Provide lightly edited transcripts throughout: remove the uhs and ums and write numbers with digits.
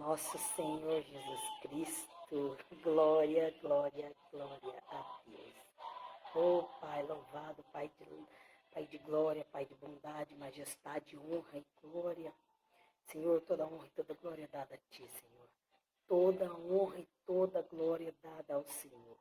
nosso Senhor Jesus Cristo. Glória, glória, glória a Deus. Oh, Pai, louvado, Pai de glória, Pai de bondade, majestade, honra e glória. Senhor, toda honra e toda glória dada a Ti, Senhor. Toda honra e toda glória dada ao Senhor.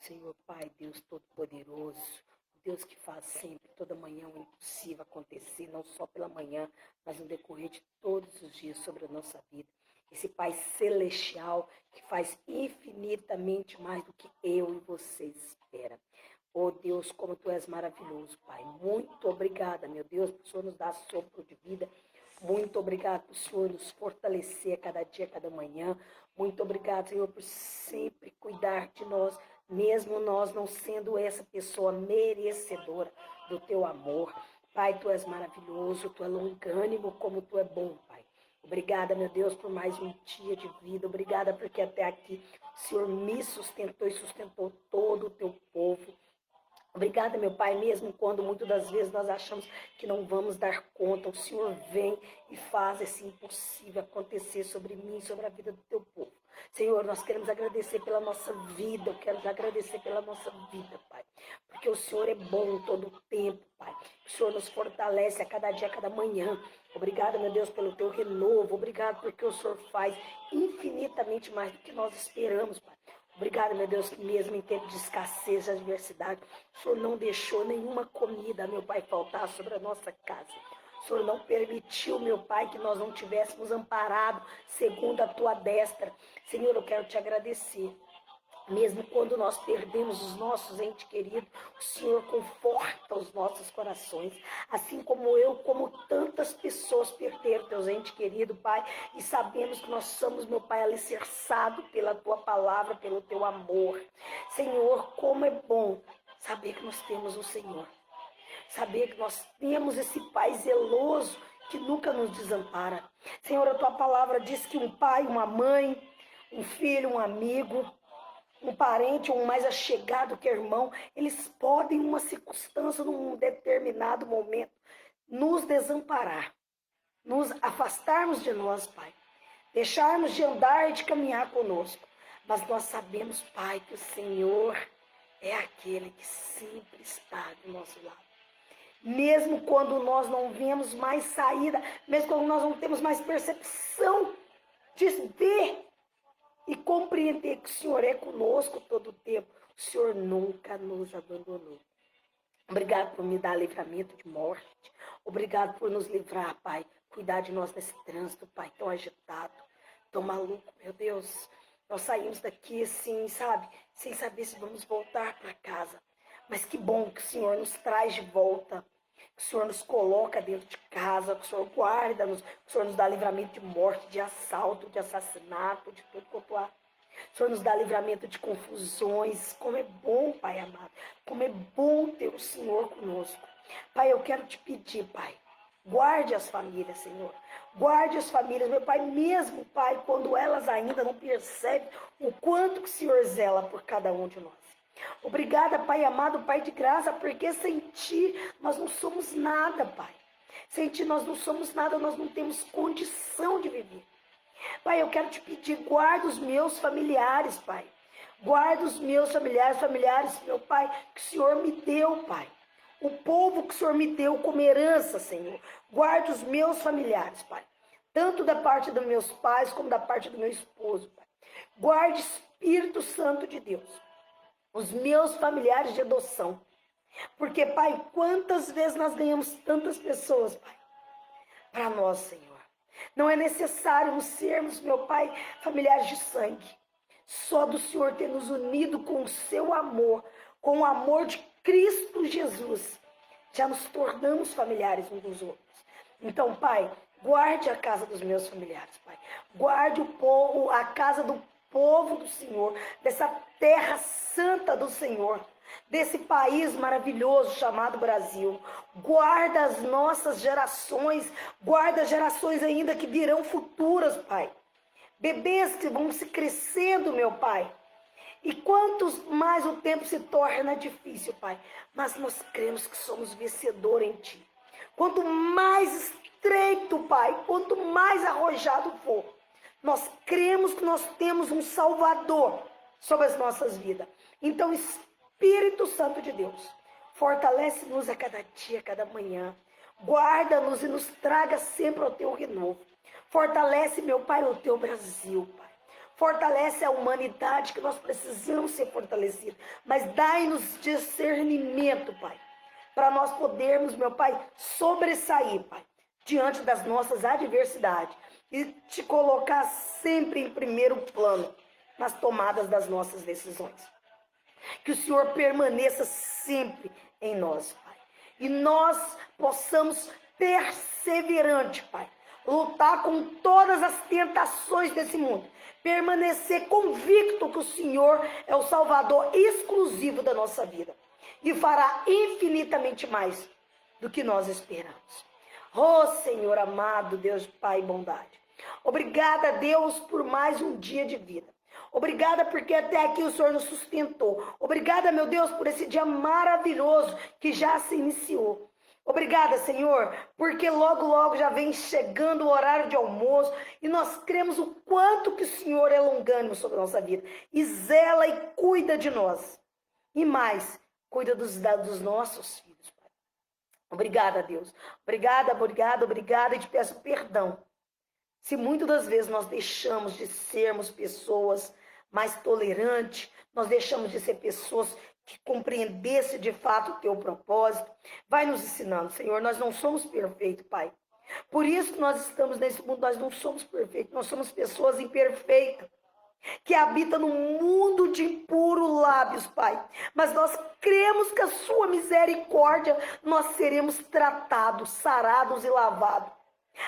Senhor, Pai, Deus Todo-Poderoso, Deus que faz sempre, toda manhã, o impossível acontecer, não só pela manhã, mas no decorrer de todos os dias sobre a nossa vida. Esse Pai celestial que faz infinitamente mais do que eu e você espera. Oh Deus, como Tu és maravilhoso, Pai. Muito obrigada, meu Deus, por o Senhor nos dar sopro de vida. Muito obrigado por o Senhor nos fortalecer a cada dia, a cada manhã. Muito obrigado, Senhor, por sempre cuidar de nós, mesmo nós não sendo essa pessoa merecedora do Teu amor. Pai, Tu és maravilhoso, Tu é longânimo, como Tu é bom, Pai. Obrigada, meu Deus, por mais um dia de vida. Obrigada porque até aqui o Senhor me sustentou e sustentou todo o Teu povo. Obrigada, meu Pai, mesmo quando muitas das vezes nós achamos que não vamos dar conta, o Senhor vem e faz esse impossível acontecer sobre mim, sobre a vida do Teu povo. Senhor, nós queremos agradecer pela nossa vida, eu quero agradecer pela nossa vida, Pai, porque o Senhor é bom todo o tempo, Pai. O Senhor nos fortalece a cada dia, a cada manhã. Obrigada, meu Deus, pelo Teu renovo, obrigado porque o Senhor faz infinitamente mais do que nós esperamos, Pai. Obrigada, meu Deus, que mesmo em tempo de escassez, de adversidade, o Senhor não deixou nenhuma comida, meu Pai, faltar sobre a nossa casa. O Senhor não permitiu, meu Pai, que nós não tivéssemos amparado segundo a Tua destra. Senhor, eu quero Te agradecer. Mesmo quando nós perdemos os nossos entes queridos, o Senhor conforta os nossos corações. Assim como eu, como tantas pessoas perderam teus entes queridos, Pai. E sabemos que nós somos, meu Pai, alicerçados pela Tua palavra, pelo Teu amor. Senhor, como é bom saber que nós temos o Senhor. Saber que nós temos esse Pai zeloso que nunca nos desampara. Senhor, a Tua palavra diz que um pai, uma mãe, um filho, um amigo, um parente ou um mais achegado que irmão, eles podem, numa circunstância, num determinado momento, nos desamparar, nos afastarmos de nós, Pai, deixarmos de andar e de caminhar conosco. Mas nós sabemos, Pai, que o Senhor é aquele que sempre está do nosso lado. Mesmo quando nós não vemos mais saída, mesmo quando nós não temos mais percepção de ver e compreender que o Senhor é conosco todo o tempo. O Senhor nunca nos abandonou. Obrigado por me dar livramento de morte. Obrigado por nos livrar, Pai. Cuidar de nós nesse trânsito, Pai, tão agitado, tão maluco, meu Deus. Nós saímos daqui assim, sabe, sem saber se vamos voltar para casa. Mas que bom que o Senhor nos traz de volta. Que o Senhor nos coloca dentro de casa, que o Senhor guarda-nos, que o Senhor nos dá livramento de morte, de assalto, de assassinato, de tudo quanto há. O Senhor nos dá livramento de confusões. Como é bom, Pai amado. Como é bom ter o Senhor conosco. Pai, eu quero te pedir, Pai, guarde as famílias, Senhor. Guarde as famílias, meu Pai, mesmo, Pai, quando elas ainda não percebem o quanto que o Senhor zela por cada um de nós. Obrigada, Pai amado, Pai de graça, porque sem Ti nós não somos nada, Pai. Sem Ti nós não somos nada, nós não temos condição de viver. Pai, eu quero te pedir, guarda os meus familiares, Pai. Guarda os meus familiares, meu Pai, que o Senhor me deu, Pai. O povo que o Senhor me deu como herança, Senhor. Guarda os meus familiares, Pai. Tanto da parte dos meus pais, como da parte do meu esposo, Pai. Guarde, Espírito Santo de Deus, os meus familiares de adoção. Porque, Pai, quantas vezes nós ganhamos tantas pessoas, Pai, para nós, Senhor. Não é necessário sermos, meu Pai, familiares de sangue. Só do Senhor ter nos unido com o seu amor, com o amor de Cristo Jesus, já nos tornamos familiares uns dos outros. Então, Pai, guarde a casa dos meus familiares, Pai. Guarde o povo, a casa do povo do Senhor, dessa terra santa do Senhor, desse país maravilhoso chamado Brasil. Guarda as nossas gerações, guarda as gerações ainda que virão futuras, Pai. Bebês que vão se crescendo, meu Pai. E quantos mais o tempo se torna difícil, Pai, mas nós cremos que somos vencedores em Ti. Quanto mais estreito, Pai, quanto mais arrojado for, Nós cremos que nós temos um Salvador sobre as nossas vidas. Então, Espírito Santo de Deus, fortalece-nos a cada dia, a cada manhã. Guarda-nos e nos traga sempre ao teu renovo. Fortalece, meu Pai, o teu Brasil, Pai. Fortalece a humanidade, que nós precisamos ser fortalecidos. Mas dai-nos discernimento, Pai, para nós podermos, meu Pai, sobressair, Pai, diante das nossas adversidades e te colocar sempre em primeiro plano nas tomadas das nossas decisões. Que o Senhor permaneça sempre em nós, Pai. E nós possamos perseverante, Pai, lutar com todas as tentações desse mundo. Permanecer convicto que o Senhor é o Salvador exclusivo da nossa vida. E fará infinitamente mais do que nós esperamos. Oh, Senhor amado, Deus Pai e bondade. Obrigada, Deus, por mais um dia de vida. Obrigada porque até aqui o Senhor nos sustentou. Obrigada, meu Deus, por esse dia maravilhoso que já se iniciou. Obrigada, Senhor, porque logo, logo já vem chegando o horário de almoço e nós cremos o quanto que o Senhor é longânimo sobre a nossa vida e zela e cuida de nós. E mais, cuida dos nossos filhos, Pai. Obrigada, Deus. Obrigada. E te peço perdão se muitas das vezes nós deixamos de sermos pessoas mais tolerantes, nós deixamos de ser pessoas que compreendesse de fato o teu propósito. Vai nos ensinando, Senhor. Nós não somos perfeitos, Pai. Por isso que nós estamos nesse mundo, nós não somos perfeitos. Nós somos pessoas imperfeitas, que habitam num mundo de impuros lábios, Pai. Mas nós cremos que a sua misericórdia nós seremos tratados, sarados e lavados.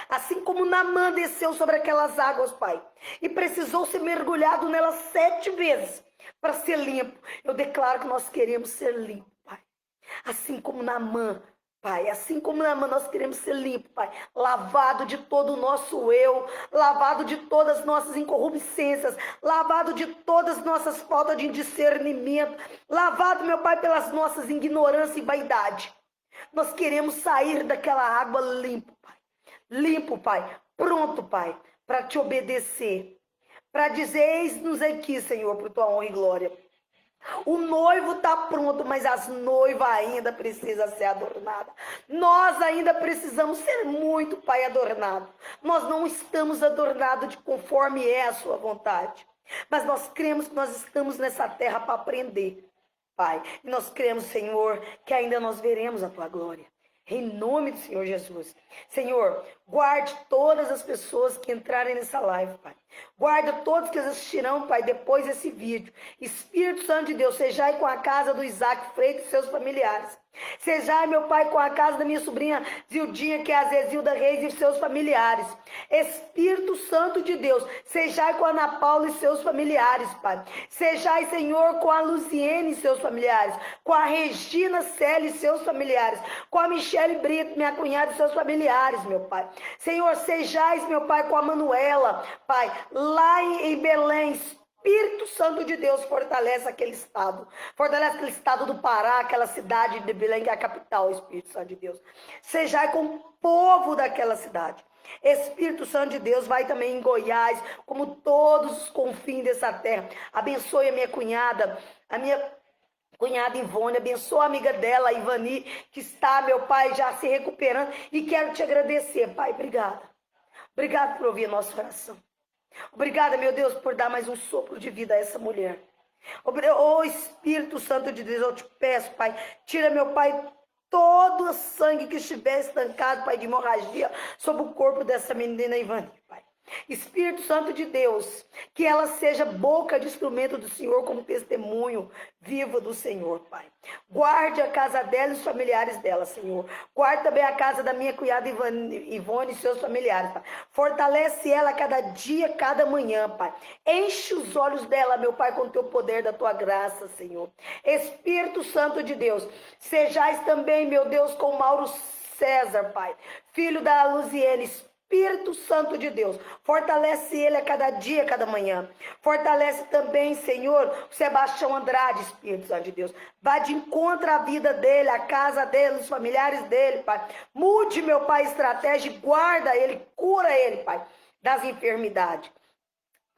Assim como Naamã desceu sobre aquelas águas, Pai, e precisou ser mergulhado nelas 7 vezes para ser limpo. Eu declaro que nós queremos ser limpos, Pai. Assim como Naamã, Pai, assim como Naamã, nós queremos ser limpos, Pai. Lavado de todo o nosso eu, lavado de todas as nossas incorrupçências, lavado de todas as nossas faltas de discernimento, lavado, meu Pai, pelas nossas ignorâncias e vaidade. Nós queremos sair daquela água limpo, Pai. Limpo, Pai, pronto, Pai, para te obedecer, para dizer, eis-nos aqui, Senhor, por tua honra e glória. O noivo está pronto, mas as noivas ainda precisam ser adornadas. Nós ainda precisamos ser muito, Pai, adornados. Nós não estamos adornados de conforme é a sua vontade, mas nós cremos que nós estamos nessa terra para aprender, Pai. E nós cremos, Senhor, que ainda nós veremos a tua glória. Em nome do Senhor Jesus. Senhor, guarde todas as pessoas que entrarem nessa live, Pai. Guarda todos que assistirão, Pai, depois desse vídeo. Espírito Santo de Deus, sejai com a casa do Isaac Freitas e seus familiares. Sejai, meu Pai, com a casa da minha sobrinha Zildinha, que é a Zezilda Reis e seus familiares. Espírito Santo de Deus, sejai com a Ana Paula e seus familiares, Pai. Sejai, Senhor, com a Luciene e seus familiares, com a Regina Célia e seus familiares, com a Michele Brito, minha cunhada e seus familiares, meu Pai. Senhor, sejais, meu Pai, com a Manuela, Pai, lá em Belém. Espírito Santo de Deus, fortalece aquele estado. Fortalece aquele estado do Pará, aquela cidade de Belém, que é a capital, Espírito Santo de Deus. Sejai com o povo daquela cidade. Espírito Santo de Deus, vai também em Goiás, como todos os confins dessa terra. Abençoe a minha cunhada Ivone, abençoa a amiga dela, a Ivani, que está, meu Pai, já se recuperando. E quero te agradecer, Pai, obrigada. Obrigado por ouvir a nossa oração. Obrigada, meu Deus, por dar mais um sopro de vida a essa mulher. Oh, Espírito Santo de Deus, eu te peço, Pai, tira, meu Pai, todo o sangue que estiver estancado, Pai, de hemorragia sobre o corpo dessa menina Ivani, Pai. Espírito Santo de Deus, que ela seja boca de instrumento do Senhor, como testemunho vivo do Senhor, Pai. Guarde a casa dela e os familiares dela, Senhor. Guarde também a casa da minha cunhada Ivone e seus familiares, Pai. Fortalece ela cada dia, cada manhã, Pai. Enche os olhos dela, meu Pai, com o teu poder, da tua graça, Senhor. Espírito Santo de Deus, sejais também, meu Deus, com Mauro César, Pai, filho da Luziene. Espírito Santo de Deus, fortalece ele a cada dia, a cada manhã. Fortalece também, Senhor, o Sebastião Andrade, Espírito Santo de Deus. Vá de encontro à vida dele, à casa dele, os familiares dele, Pai. Mude, meu Pai, estratégia e guarda ele, cura ele, Pai, das enfermidades.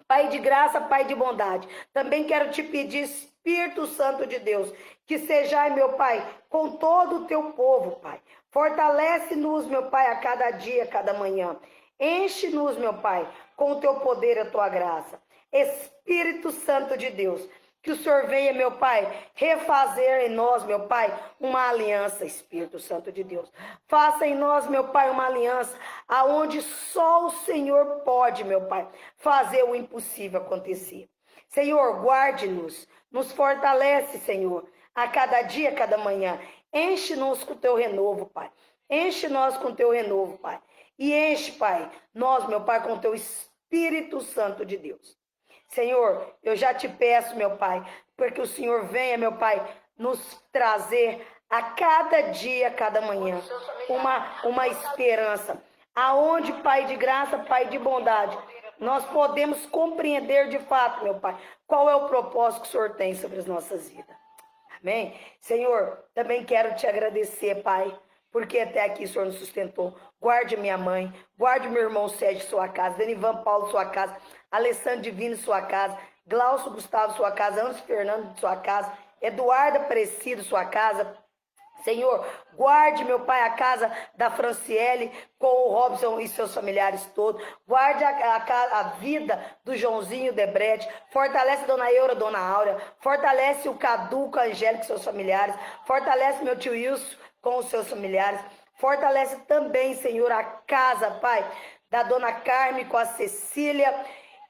Pai de graça, Pai de bondade. Também quero te pedir, Espírito Santo de Deus, que sejais, meu Pai, com todo o teu povo, Pai. Fortalece-nos, meu Pai, a cada dia, a cada manhã. Enche-nos, meu Pai, com o teu poder e a tua graça. Espírito Santo de Deus, que o Senhor venha, meu Pai, refazer em nós, meu Pai, uma aliança, Espírito Santo de Deus. Faça em nós, meu Pai, uma aliança aonde só o Senhor pode, meu Pai, fazer o impossível acontecer. Senhor, guarde-nos, nos fortalece, Senhor, a cada dia, a cada manhã. Enche-nos com o teu renovo, Pai. Enche-nos com o teu renovo, Pai. E enche, Pai, nós, meu Pai, com o teu Espírito Santo de Deus. Senhor, eu já te peço, meu Pai, porque o Senhor venha, meu Pai, nos trazer a cada dia, a cada manhã, uma esperança. Aonde, Pai de graça, Pai de bondade, nós podemos compreender de fato, meu Pai, qual é o propósito que o Senhor tem sobre as nossas vidas. Amém? Senhor, também quero te agradecer, Pai, porque até aqui o Senhor nos sustentou. Guarde minha mãe, guarde meu irmão Sérgio, sua casa, Denivan Paulo, sua casa, Alessandro Divino, sua casa, Glaucio Gustavo, sua casa, Anderson Fernando, sua casa, Eduardo Aparecido, sua casa. Senhor, guarde, meu Pai, a casa da Franciele com o Robson e seus familiares todos. Guarde a vida do Joãozinho Debrete. Fortalece a Dona Eura, Dona Áurea. Fortalece o Cadu com a Angélica e seus familiares. Fortalece meu tio Wilson com os seus familiares. Fortalece também, Senhor, a casa, Pai, da Dona Carme com a Cecília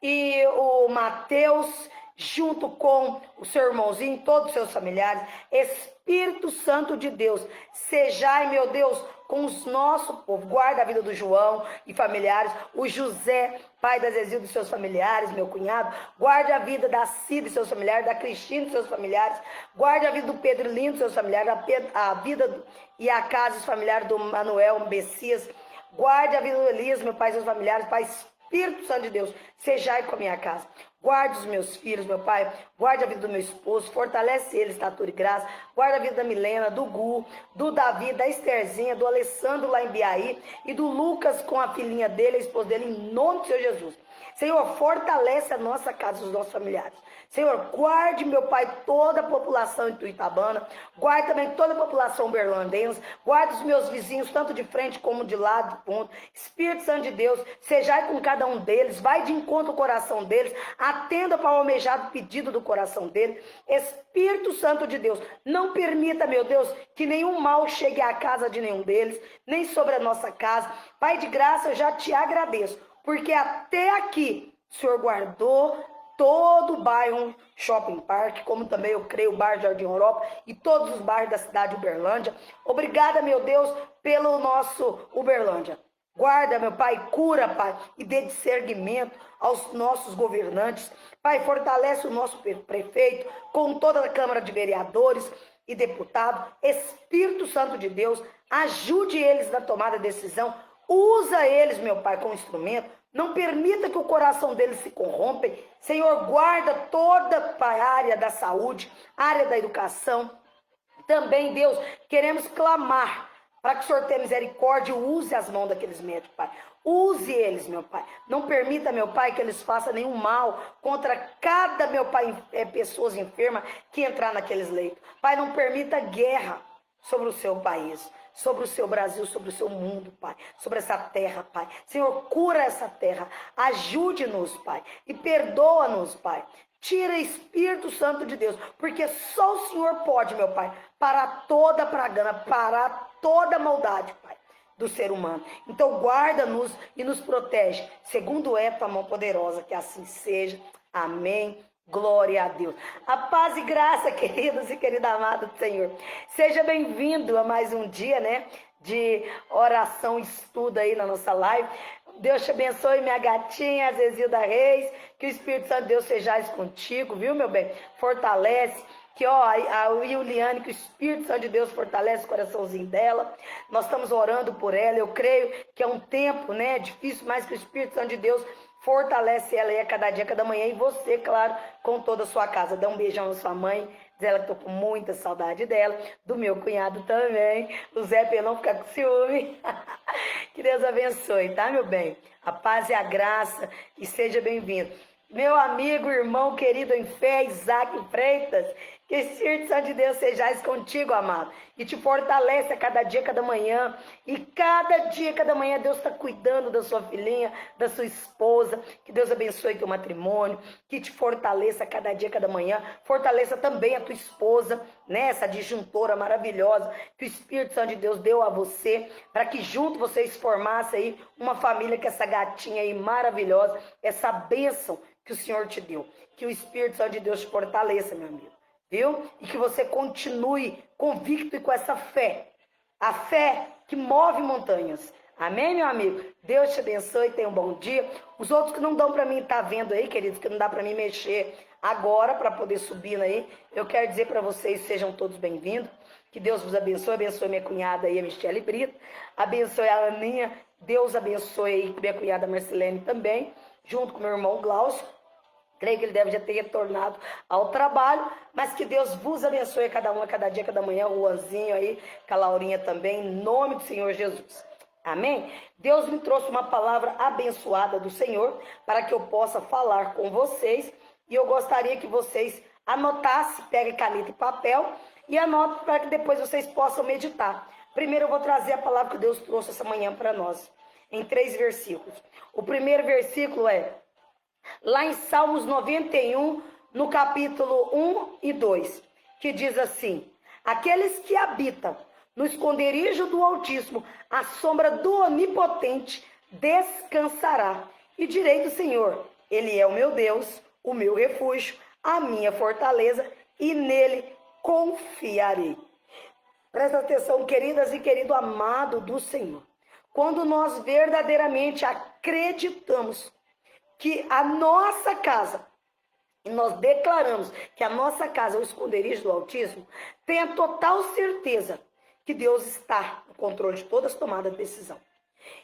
e o Mateus, junto com o seu irmãozinho, todos os seus familiares. Espírito Santo de Deus, sejai, meu Deus, com os nosso povo. Guarda a vida do João e familiares, o José, pai da Zezil e seus familiares, meu cunhado. Guarde a vida da Cida e seus familiares, da Cristina e seus familiares. Guarde a vida do Pedro Lindo e seus familiares, a vida e a casa e os familiares do Manuel Messias. Guarde a vida do Elias, meu pai e seus familiares, Pai. Espírito Santo de Deus, sejai com a minha casa. Guarde os meus filhos, meu Pai. Guarde a vida do meu esposo. Fortalece eles, estatura e graça. Guarde a vida da Milena, do Gu, do Davi, da Estherzinha, do Alessandro lá em Biaí e do Lucas com a filhinha dele, a esposa dele, em nome do Senhor Jesus. Senhor, fortalece a nossa casa, os nossos familiares. Senhor, guarde, meu Pai, toda a população em Tuitabana. Guarde também toda a população berlandense. Guarde os meus vizinhos, tanto de frente como de lado, de ponto. Espírito Santo de Deus, sejai com cada um deles. Vai de encontro ao coração deles. Atenda para o almejado pedido do coração deles. Espírito Santo de Deus, não permita, meu Deus, que nenhum mal chegue à casa de nenhum deles, nem sobre a nossa casa. Pai de graça, eu já te agradeço, porque até aqui o Senhor guardou todo o bairro Shopping Park, como também eu creio o bairro Jardim Europa e todos os bairros da cidade de Uberlândia. Obrigada, meu Deus, pelo nosso Uberlândia. Guarda, meu Pai, cura, Pai, e dê discernimento aos nossos governantes. Pai, fortalece o nosso prefeito com toda a Câmara de Vereadores e deputados. Espírito Santo de Deus, ajude eles na tomada de decisão. Usa eles, meu Pai, como instrumento. Não permita que o coração deles se corrompa. Senhor, guarda toda a área da saúde, área da educação. Também, Deus, queremos clamar para que o Senhor tenha misericórdia e use as mãos daqueles médicos, Pai. Use eles, meu Pai. Não permita, meu Pai, que eles façam nenhum mal contra cada, meu Pai, pessoas enfermas que entrar naqueles leitos. Pai, não permita guerra sobre o seu país, sobre o seu Brasil, sobre o seu mundo, Pai, sobre essa terra, Pai. Senhor, cura essa terra, ajude-nos, Pai, e perdoa-nos, Pai. Tira Espírito Santo de Deus, porque só o Senhor pode, meu Pai, parar toda a pragana, parar toda a maldade, Pai, do ser humano. Então guarda-nos e nos protege, segundo é tua mão poderosa, que assim seja. Amém. Glória a Deus. A paz e graça, queridos e querida amada do Senhor. Seja bem-vindo a mais um dia, né, de oração e estudo aí na nossa live. Deus te abençoe, minha gatinha, Zezilda Reis. Que o Espírito Santo de Deus seja contigo, viu, meu bem? Fortalece. Que, ó, a Juliane, que o Espírito Santo de Deus fortalece o coraçãozinho dela. Nós estamos orando por ela. Eu creio que é um tempo, né, difícil, mas que o Espírito Santo de Deus fortalece ela aí a cada dia, a cada manhã. E você, claro, com toda a sua casa. Dá um beijão na sua mãe. Diz ela que estou com muita saudade dela. Do meu cunhado também. O Zé, para não ficar com ciúme. Que Deus abençoe, tá, meu bem? A paz e a graça. E seja bem-vindo. meu amigo, irmão querido em fé, Isaac Freitas, que o Espírito Santo de Deus seja contigo, amado, e te fortalece a cada dia, cada manhã, e cada dia, cada manhã, Deus está cuidando da sua filhinha, da sua esposa, que Deus abençoe teu matrimônio, que te fortaleça a cada dia, cada manhã, fortaleça também a tua esposa, né, essa disjuntora maravilhosa, que o Espírito Santo de Deus deu a você, para que junto vocês formassem aí uma família com essa gatinha aí maravilhosa, essa bênção que o Senhor te deu, que o Espírito Santo de Deus te fortaleça, meu amigo. Viu? E que você continue convicto e com essa fé. A fé que move montanhas. Amém, meu amigo? Deus te abençoe, tenha um bom dia. Os outros que não dão para mim estar vendo aí, queridos, que não dá para mim mexer agora para poder subir aí, eu quero dizer para vocês, sejam todos bem-vindos. Que Deus vos abençoe minha cunhada aí, a Michele Brito. Abençoe a Aninha. Deus abençoe aí minha cunhada Marcelene também, junto com meu irmão Glaucio. Creio que ele deve já ter retornado ao trabalho, mas que Deus vos abençoe a cada um, a cada dia, a cada manhã, o Juanzinho aí, com a Laurinha também, em nome do Senhor Jesus. Amém? Deus me trouxe uma palavra abençoada do Senhor para que eu possa falar com vocês, e eu gostaria que vocês anotassem, peguem caneta e papel e anotem para que depois vocês possam meditar. Primeiro eu vou trazer a palavra que Deus trouxe essa manhã para nós, em 3 versículos. O primeiro versículo é lá em Salmos 91, no capítulo 1 e 2, que diz assim: aqueles que habitam no esconderijo do Altíssimo, à sombra do Onipotente, descansará. E direi do Senhor, Ele é o meu Deus, o meu refúgio, a minha fortaleza, e nele confiarei. Presta atenção, queridas e querido amado do Senhor. Quando nós verdadeiramente acreditamos que a nossa casa, e nós declaramos que a nossa casa é o esconderijo do Altíssimo, tenha total certeza que Deus está no controle de todas as tomadas de decisão.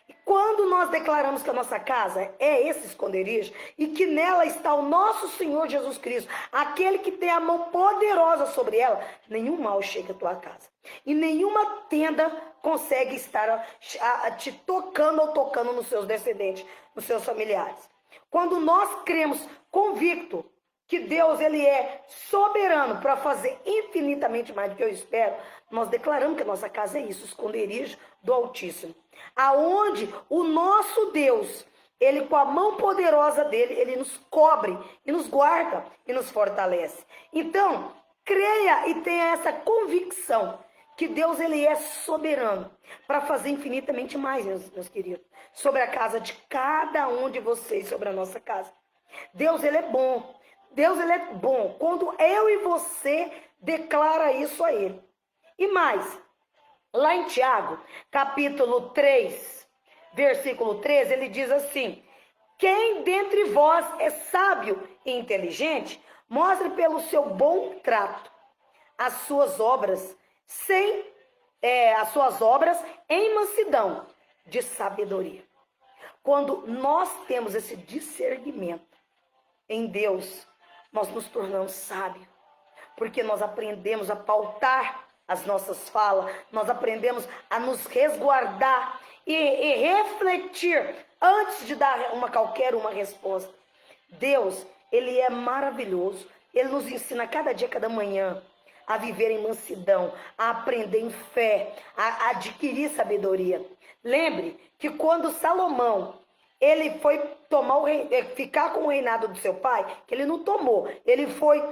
E quando nós declaramos que a nossa casa é esse esconderijo e que nela está o nosso Senhor Jesus Cristo, aquele que tem a mão poderosa sobre ela, nenhum mal chega à tua casa. E nenhuma tenda consegue estar te tocando ou tocando nos seus descendentes, nos seus familiares. Quando nós cremos convicto que Deus ele é soberano para fazer infinitamente mais do que eu espero, nós declaramos que a nossa casa é isso, o esconderijo do Altíssimo. Aonde o nosso Deus, ele com a mão poderosa dele, ele nos cobre e nos guarda e nos fortalece. Então, creia e tenha essa convicção que Deus ele é soberano para fazer infinitamente mais, meus queridos, sobre a casa de cada um de vocês, sobre a nossa casa. Deus ele é bom. Deus ele é bom quando eu e você declara isso a ele. E mais, lá em Tiago, capítulo 3, versículo 13, ele diz assim: quem dentre vós é sábio e inteligente, mostre pelo seu bom trato as suas obras em mansidão de sabedoria. Quando nós temos esse discernimento em Deus, nós nos tornamos sábios, porque nós aprendemos a pautar as nossas falas, nós aprendemos a nos resguardar e refletir antes de dar qualquer uma resposta. Deus, ele é maravilhoso, ele nos ensina cada dia, cada manhã, a viver em mansidão, a aprender em fé, a adquirir sabedoria. Lembre que quando Salomão ele foi ficar com o reinado do seu pai, que ele não tomou, ele foi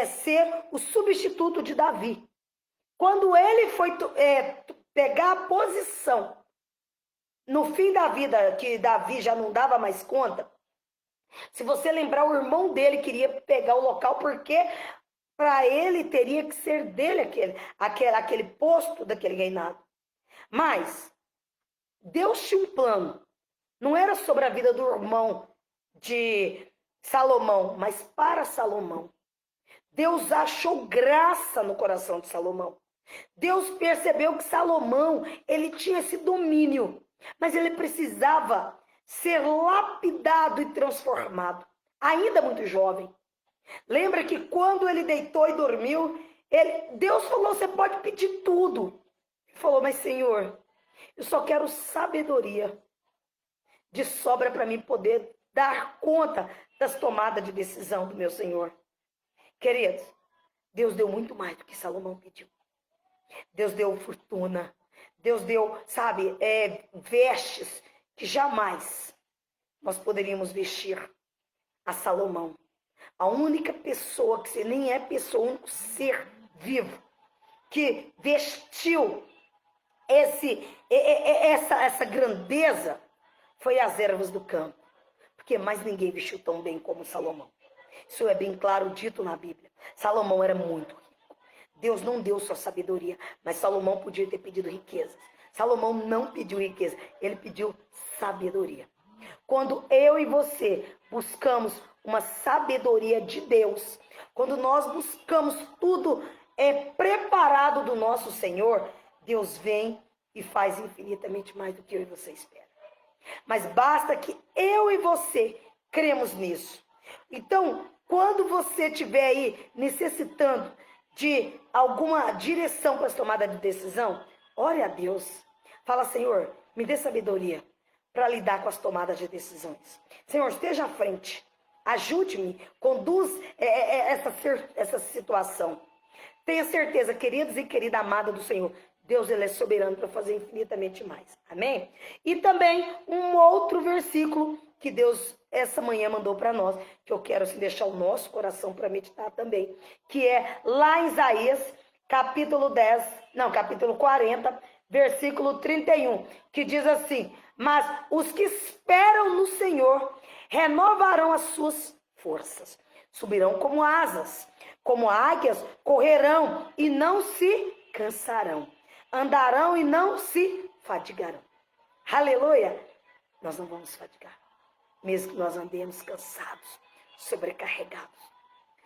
ser o substituto de Davi. Quando ele foi pegar a posição no fim da vida, que Davi já não dava mais conta, se você lembrar, o irmão dele queria pegar o local, porque para ele teria que ser dele aquele posto daquele reinado. Mas Deus tinha um plano. Não era sobre a vida do irmão de Salomão, mas para Salomão. Deus achou graça no coração de Salomão. Deus percebeu que Salomão, ele tinha esse domínio, mas ele precisava ser lapidado e transformado, ainda muito jovem. Lembra que quando ele deitou e dormiu, Deus falou, você pode pedir tudo. Ele falou, mas Senhor, eu só quero sabedoria de sobra para mim poder dar conta das tomadas de decisão do meu Senhor. Queridos, Deus deu muito mais do que Salomão pediu. Deus deu fortuna. Deus deu, sabe, vestes que jamais nós poderíamos vestir a Salomão. A única pessoa que nem é pessoa, o único ser vivo que vestiu essa grandeza foi as ervas do campo. Porque mais ninguém vestiu tão bem como Salomão. Isso é bem claro dito na Bíblia. Salomão era muito rico. Deus não deu só sabedoria, mas Salomão podia ter pedido riquezas. Salomão não pediu riqueza, ele pediu sabedoria. Quando eu e você buscamos uma sabedoria de Deus, quando nós buscamos tudo preparado do nosso Senhor, Deus vem e faz infinitamente mais do que eu e você espera. Mas basta que eu e você cremos nisso. Então, quando você estiver aí necessitando de alguma direção para a tomada de decisão, ore a Deus. Fala, Senhor, me dê sabedoria para lidar com as tomadas de decisões. Senhor, esteja à frente. Ajude-me, conduz essa situação. Tenha certeza, queridos e querida amada do Senhor, Deus ele é soberano para fazer infinitamente mais. Amém? E também um outro versículo que Deus essa manhã mandou para nós, que eu quero assim, deixar o nosso coração para meditar também, que é lá em Isaías, capítulo 40, versículo 31, que diz assim: mas os que esperam no Senhor renovarão as suas forças, subirão como asas, como águias, correrão e não se cansarão, andarão e não se fadigarão. Aleluia! Nós não vamos fadigar, mesmo que nós andemos cansados, sobrecarregados.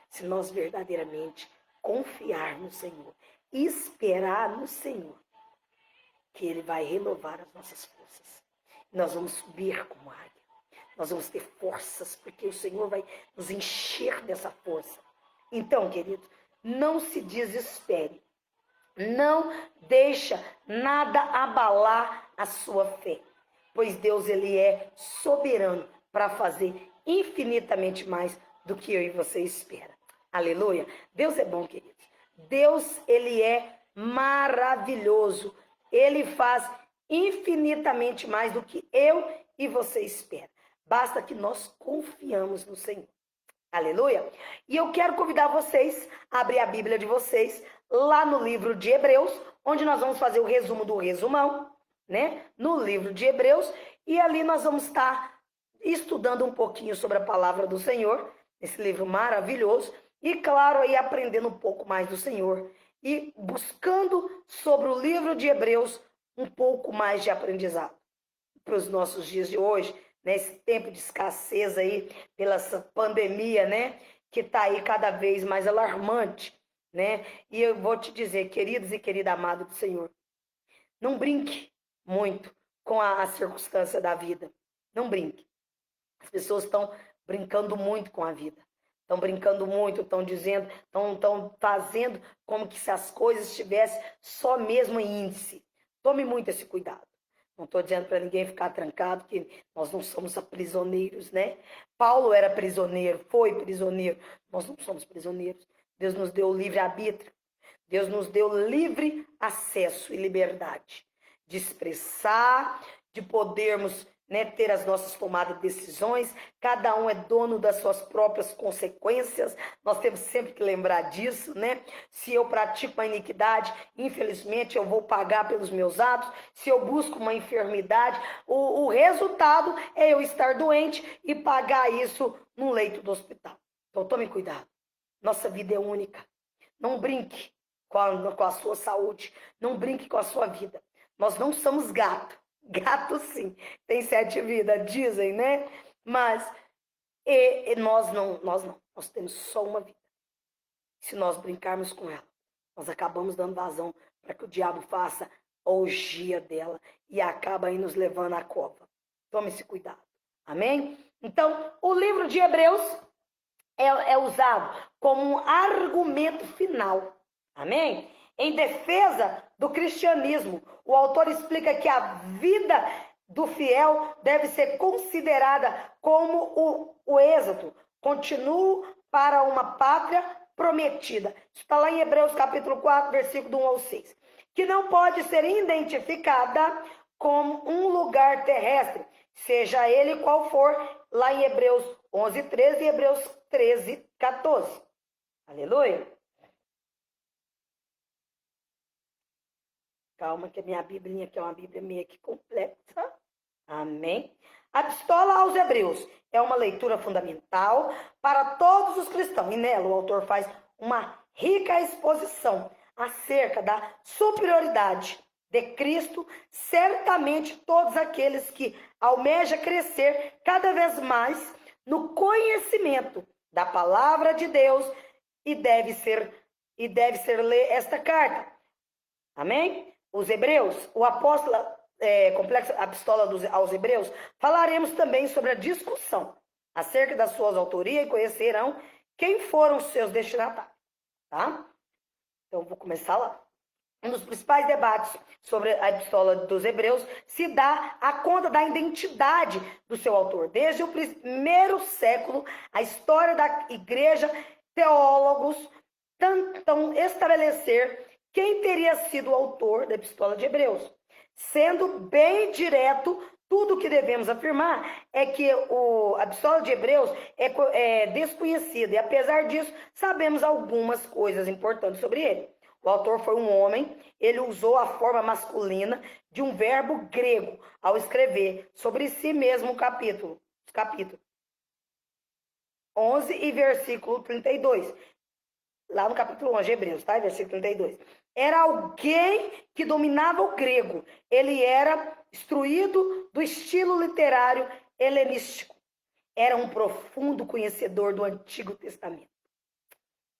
Se nós verdadeiramente confiar no Senhor, esperar no Senhor, que Ele vai renovar as nossas forças. Nós vamos subir como águia. Nós vamos ter forças, porque o Senhor vai nos encher dessa força. Então, querido, não se desespere. Não deixa nada abalar a sua fé. Pois Deus, Ele é soberano para fazer infinitamente mais do que eu e você espera. Aleluia. Deus é bom, queridos. Deus, Ele é maravilhoso. Ele faz infinitamente mais do que eu e você espera. Basta que nós confiamos no Senhor. Aleluia. E eu quero convidar vocês a abrir a Bíblia de vocês lá no livro de Hebreus, onde nós vamos fazer o resumo do resumão, né? No livro de Hebreus. E ali nós vamos estar estudando um pouquinho sobre a palavra do Senhor, esse livro maravilhoso. E claro, aí aprendendo um pouco mais do Senhor. E buscando sobre o livro de Hebreus um pouco mais de aprendizado para os nossos dias de hoje, nesse tempo de escassez aí, pela essa pandemia, né, que está aí cada vez mais alarmante, né? E eu vou te dizer, queridos e querida amada do Senhor, não brinque muito com a circunstância da vida. Não brinque. As pessoas estão brincando muito com a vida. Estão brincando muito, estão dizendo, estão fazendo como que se as coisas estivessem só mesmo em índice. Tome muito esse cuidado. Não estou dizendo para ninguém ficar trancado, que nós não somos prisioneiros, né? Paulo era prisioneiro, foi prisioneiro. Nós não somos prisioneiros. Deus nos deu livre-arbítrio. Deus nos deu livre acesso e liberdade de expressar, de podermos, né, ter as nossas tomadas de decisões. Cada um é dono das suas próprias consequências. Nós temos sempre que lembrar disso, né? Se eu pratico uma iniquidade, infelizmente eu vou pagar pelos meus atos. Se eu busco uma enfermidade, o resultado é eu estar doente e pagar isso no leito do hospital. Então tome cuidado. Nossa vida é única. Não brinque com a sua saúde. Não brinque com a sua vida. Nós não somos gato. Gato, sim, tem 7 vidas, dizem, né? Mas nós não. Nós temos só uma vida. Se nós brincarmos com ela, nós acabamos dando vazão para que o diabo faça a orgia dela e acaba aí nos levando à cova. Tome esse cuidado. Amém? Então, o livro de Hebreus é usado como um argumento final. Amém? Em defesa do cristianismo, o autor explica que a vida do fiel deve ser considerada como o êxodo contínuo para uma pátria prometida. Isso está lá em Hebreus capítulo 4, versículo 1 ao 6. Que não pode ser identificada como um lugar terrestre, seja ele qual for, lá em Hebreus 11, 13 e Hebreus 13, 14. Aleluia. Calma que a minha Bíblia aqui é uma Bíblia meio que complexa. Amém. A Epístola aos Hebreus é uma leitura fundamental para todos os cristãos. E nela o autor faz uma rica exposição acerca da superioridade de Cristo. Certamente todos aqueles que almejam crescer cada vez mais no conhecimento da palavra de Deus e deve ser ler esta carta. Amém? Os Hebreus, o apóstolo complexo, a epístola aos Hebreus, falaremos também sobre a discussão acerca das suas autorias e conhecerão quem foram os seus destinatários, tá? Então, vou começar lá. Um dos principais debates sobre a epístola dos Hebreus se dá a conta da identidade do seu autor. Desde o primeiro século, a história da igreja, teólogos tentam estabelecer quem teria sido o autor da epístola de Hebreus. Sendo bem direto, tudo o que devemos afirmar é que a epístola de Hebreus é desconhecida, e apesar disso, sabemos algumas coisas importantes sobre ele. O autor foi um homem, ele usou a forma masculina de um verbo grego ao escrever sobre si mesmo o capítulo 11 e versículo 32. Lá no capítulo 11 de Hebreus, tá? Versículo 32. Era alguém que dominava o grego. Ele era instruído do estilo literário helenístico. Era um profundo conhecedor do Antigo Testamento.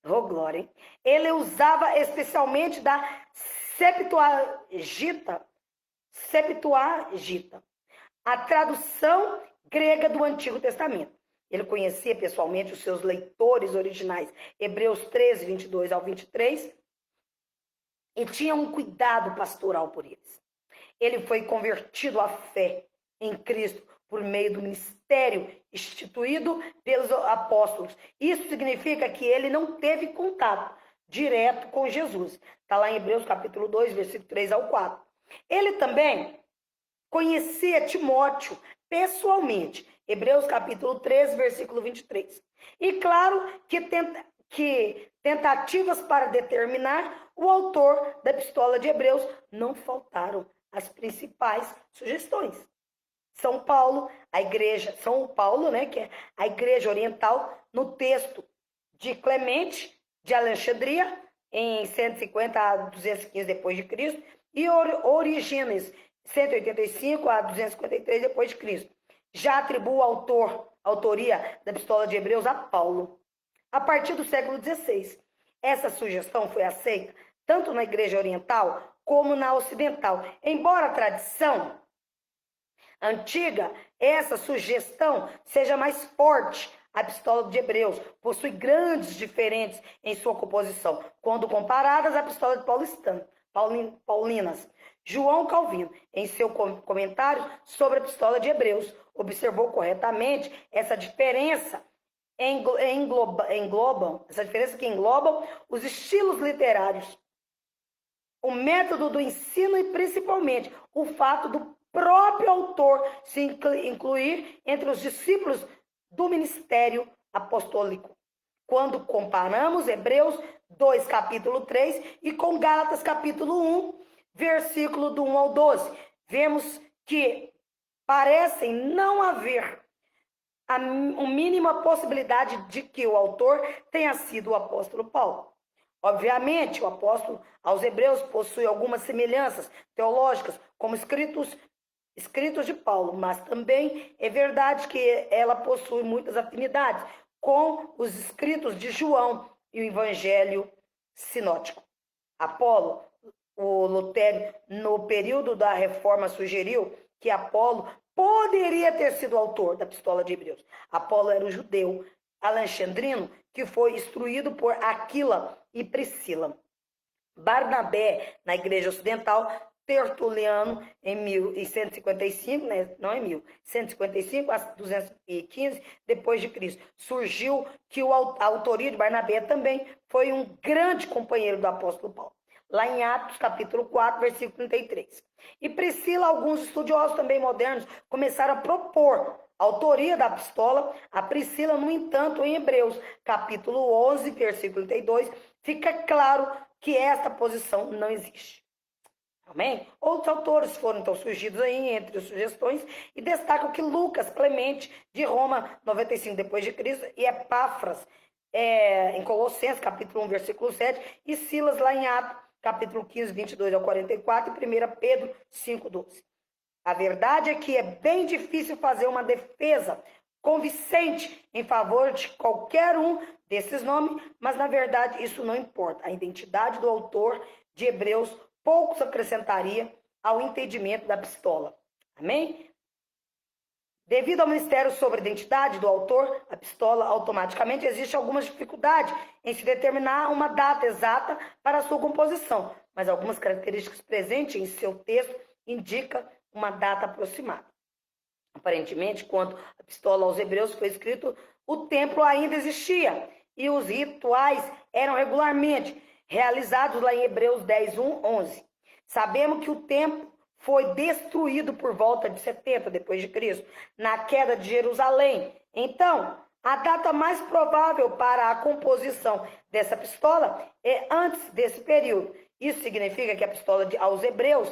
Oh, glória, hein? Ele usava especialmente da Septuaginta, a tradução grega do Antigo Testamento. Ele conhecia pessoalmente os seus leitores originais, Hebreus 13, 22 ao 23, e tinha um cuidado pastoral por eles. Ele foi convertido à fé em Cristo por meio do ministério instituído pelos apóstolos. Isso significa que ele não teve contato direto com Jesus. Está lá em Hebreus capítulo 2, versículo 3 ao 4. Ele também conhecia Timóteo pessoalmente. Hebreus capítulo 13, versículo 23. E claro que tentativas para determinar o autor da epístola de Hebreus não faltaram as principais sugestões. São Paulo, né, que é a igreja oriental, no texto de Clemente de Alexandria, em 150 a 215 depois de Cristo, e Orígenes, 185 a 253 depois de Cristo. Já atribui a autoria da epístola de Hebreus a Paulo. A partir do século XVI, essa sugestão foi aceita tanto na igreja oriental como na ocidental. Embora a tradição antiga, essa sugestão seja mais forte. A epístola de Hebreus possui grandes diferenças em sua composição, quando comparadas à epístola de Paulinas. João Calvino, em seu comentário sobre a epístola de Hebreus, observou corretamente essa diferença que englobam os estilos literários, o método do ensino e principalmente o fato do próprio autor se incluir entre os discípulos do ministério apostólico. Quando comparamos Hebreus 2, capítulo 3 e com Gálatas, capítulo 1, versículo do 1 ao 12, vemos que parecem não haver a mínima possibilidade de que o autor tenha sido o apóstolo Paulo. Obviamente, o apóstolo aos Hebreus possui algumas semelhanças teológicas, como escritos de Paulo, mas também é verdade que ela possui muitas afinidades com os escritos de João e o Evangelho sinótico. Apolo, o Lutério, no período da Reforma, sugeriu que Apolo poderia ter sido o autor da epístola de Hebreus. Apolo era um judeu alexandrino que foi instruído por Aquila e Priscila. Barnabé, na igreja ocidental, Tertuliano em 155, né? Não em 155 a 215 depois de Cristo. Surgiu que a autoria de Barnabé também foi um grande companheiro do apóstolo Paulo. Lá em Atos, capítulo 4, versículo 33. E Priscila, alguns estudiosos também modernos, começaram a propor a autoria da epístola a Priscila. No entanto, em Hebreus, capítulo 11, versículo 32, fica claro que esta posição não existe. Amém? Outros autores foram então surgidos aí entre as sugestões e destacam que Lucas, Clemente, de Roma, 95 depois de Cristo, e Epáfras, em Colossenses, capítulo 1, versículo 7, e Silas, lá em Atos, capítulo 15, 22 ao 44, e 1 Pedro 5, 12. A verdade é que é bem difícil fazer uma defesa convincente em favor de qualquer um desses nomes, mas na verdade isso não importa. A identidade do autor de Hebreus poucos acrescentaria ao entendimento da epístola. Amém? Devido ao mistério sobre a identidade do autor, a epístola automaticamente existe algumas dificuldades em se determinar uma data exata para a sua composição, mas algumas características presentes em seu texto indicam uma data aproximada. Aparentemente, quando a epístola aos Hebreus foi escrita, o templo ainda existia e os rituais eram regularmente realizados lá em Hebreus 10, 1, 11. Sabemos que o templo foi destruído por volta de 70 depois de Cristo, na queda de Jerusalém. Então, a data mais provável para a composição dessa epístola é antes desse período. Isso significa que a epístola aos Hebreus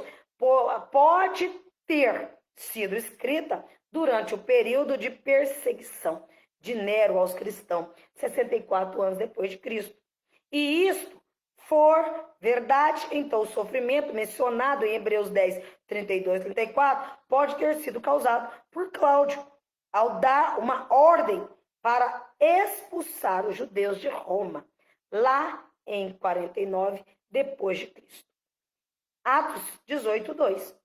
pode ter sido escrita durante o período de perseguição de Nero aos cristãos, 64 anos depois de Cristo. E isto for verdade, então o sofrimento mencionado em Hebreus 10, 32 e 34 pode ter sido causado por Cláudio, ao dar uma ordem para expulsar os judeus de Roma, lá em 49 depois de Cristo. Atos 18, 2.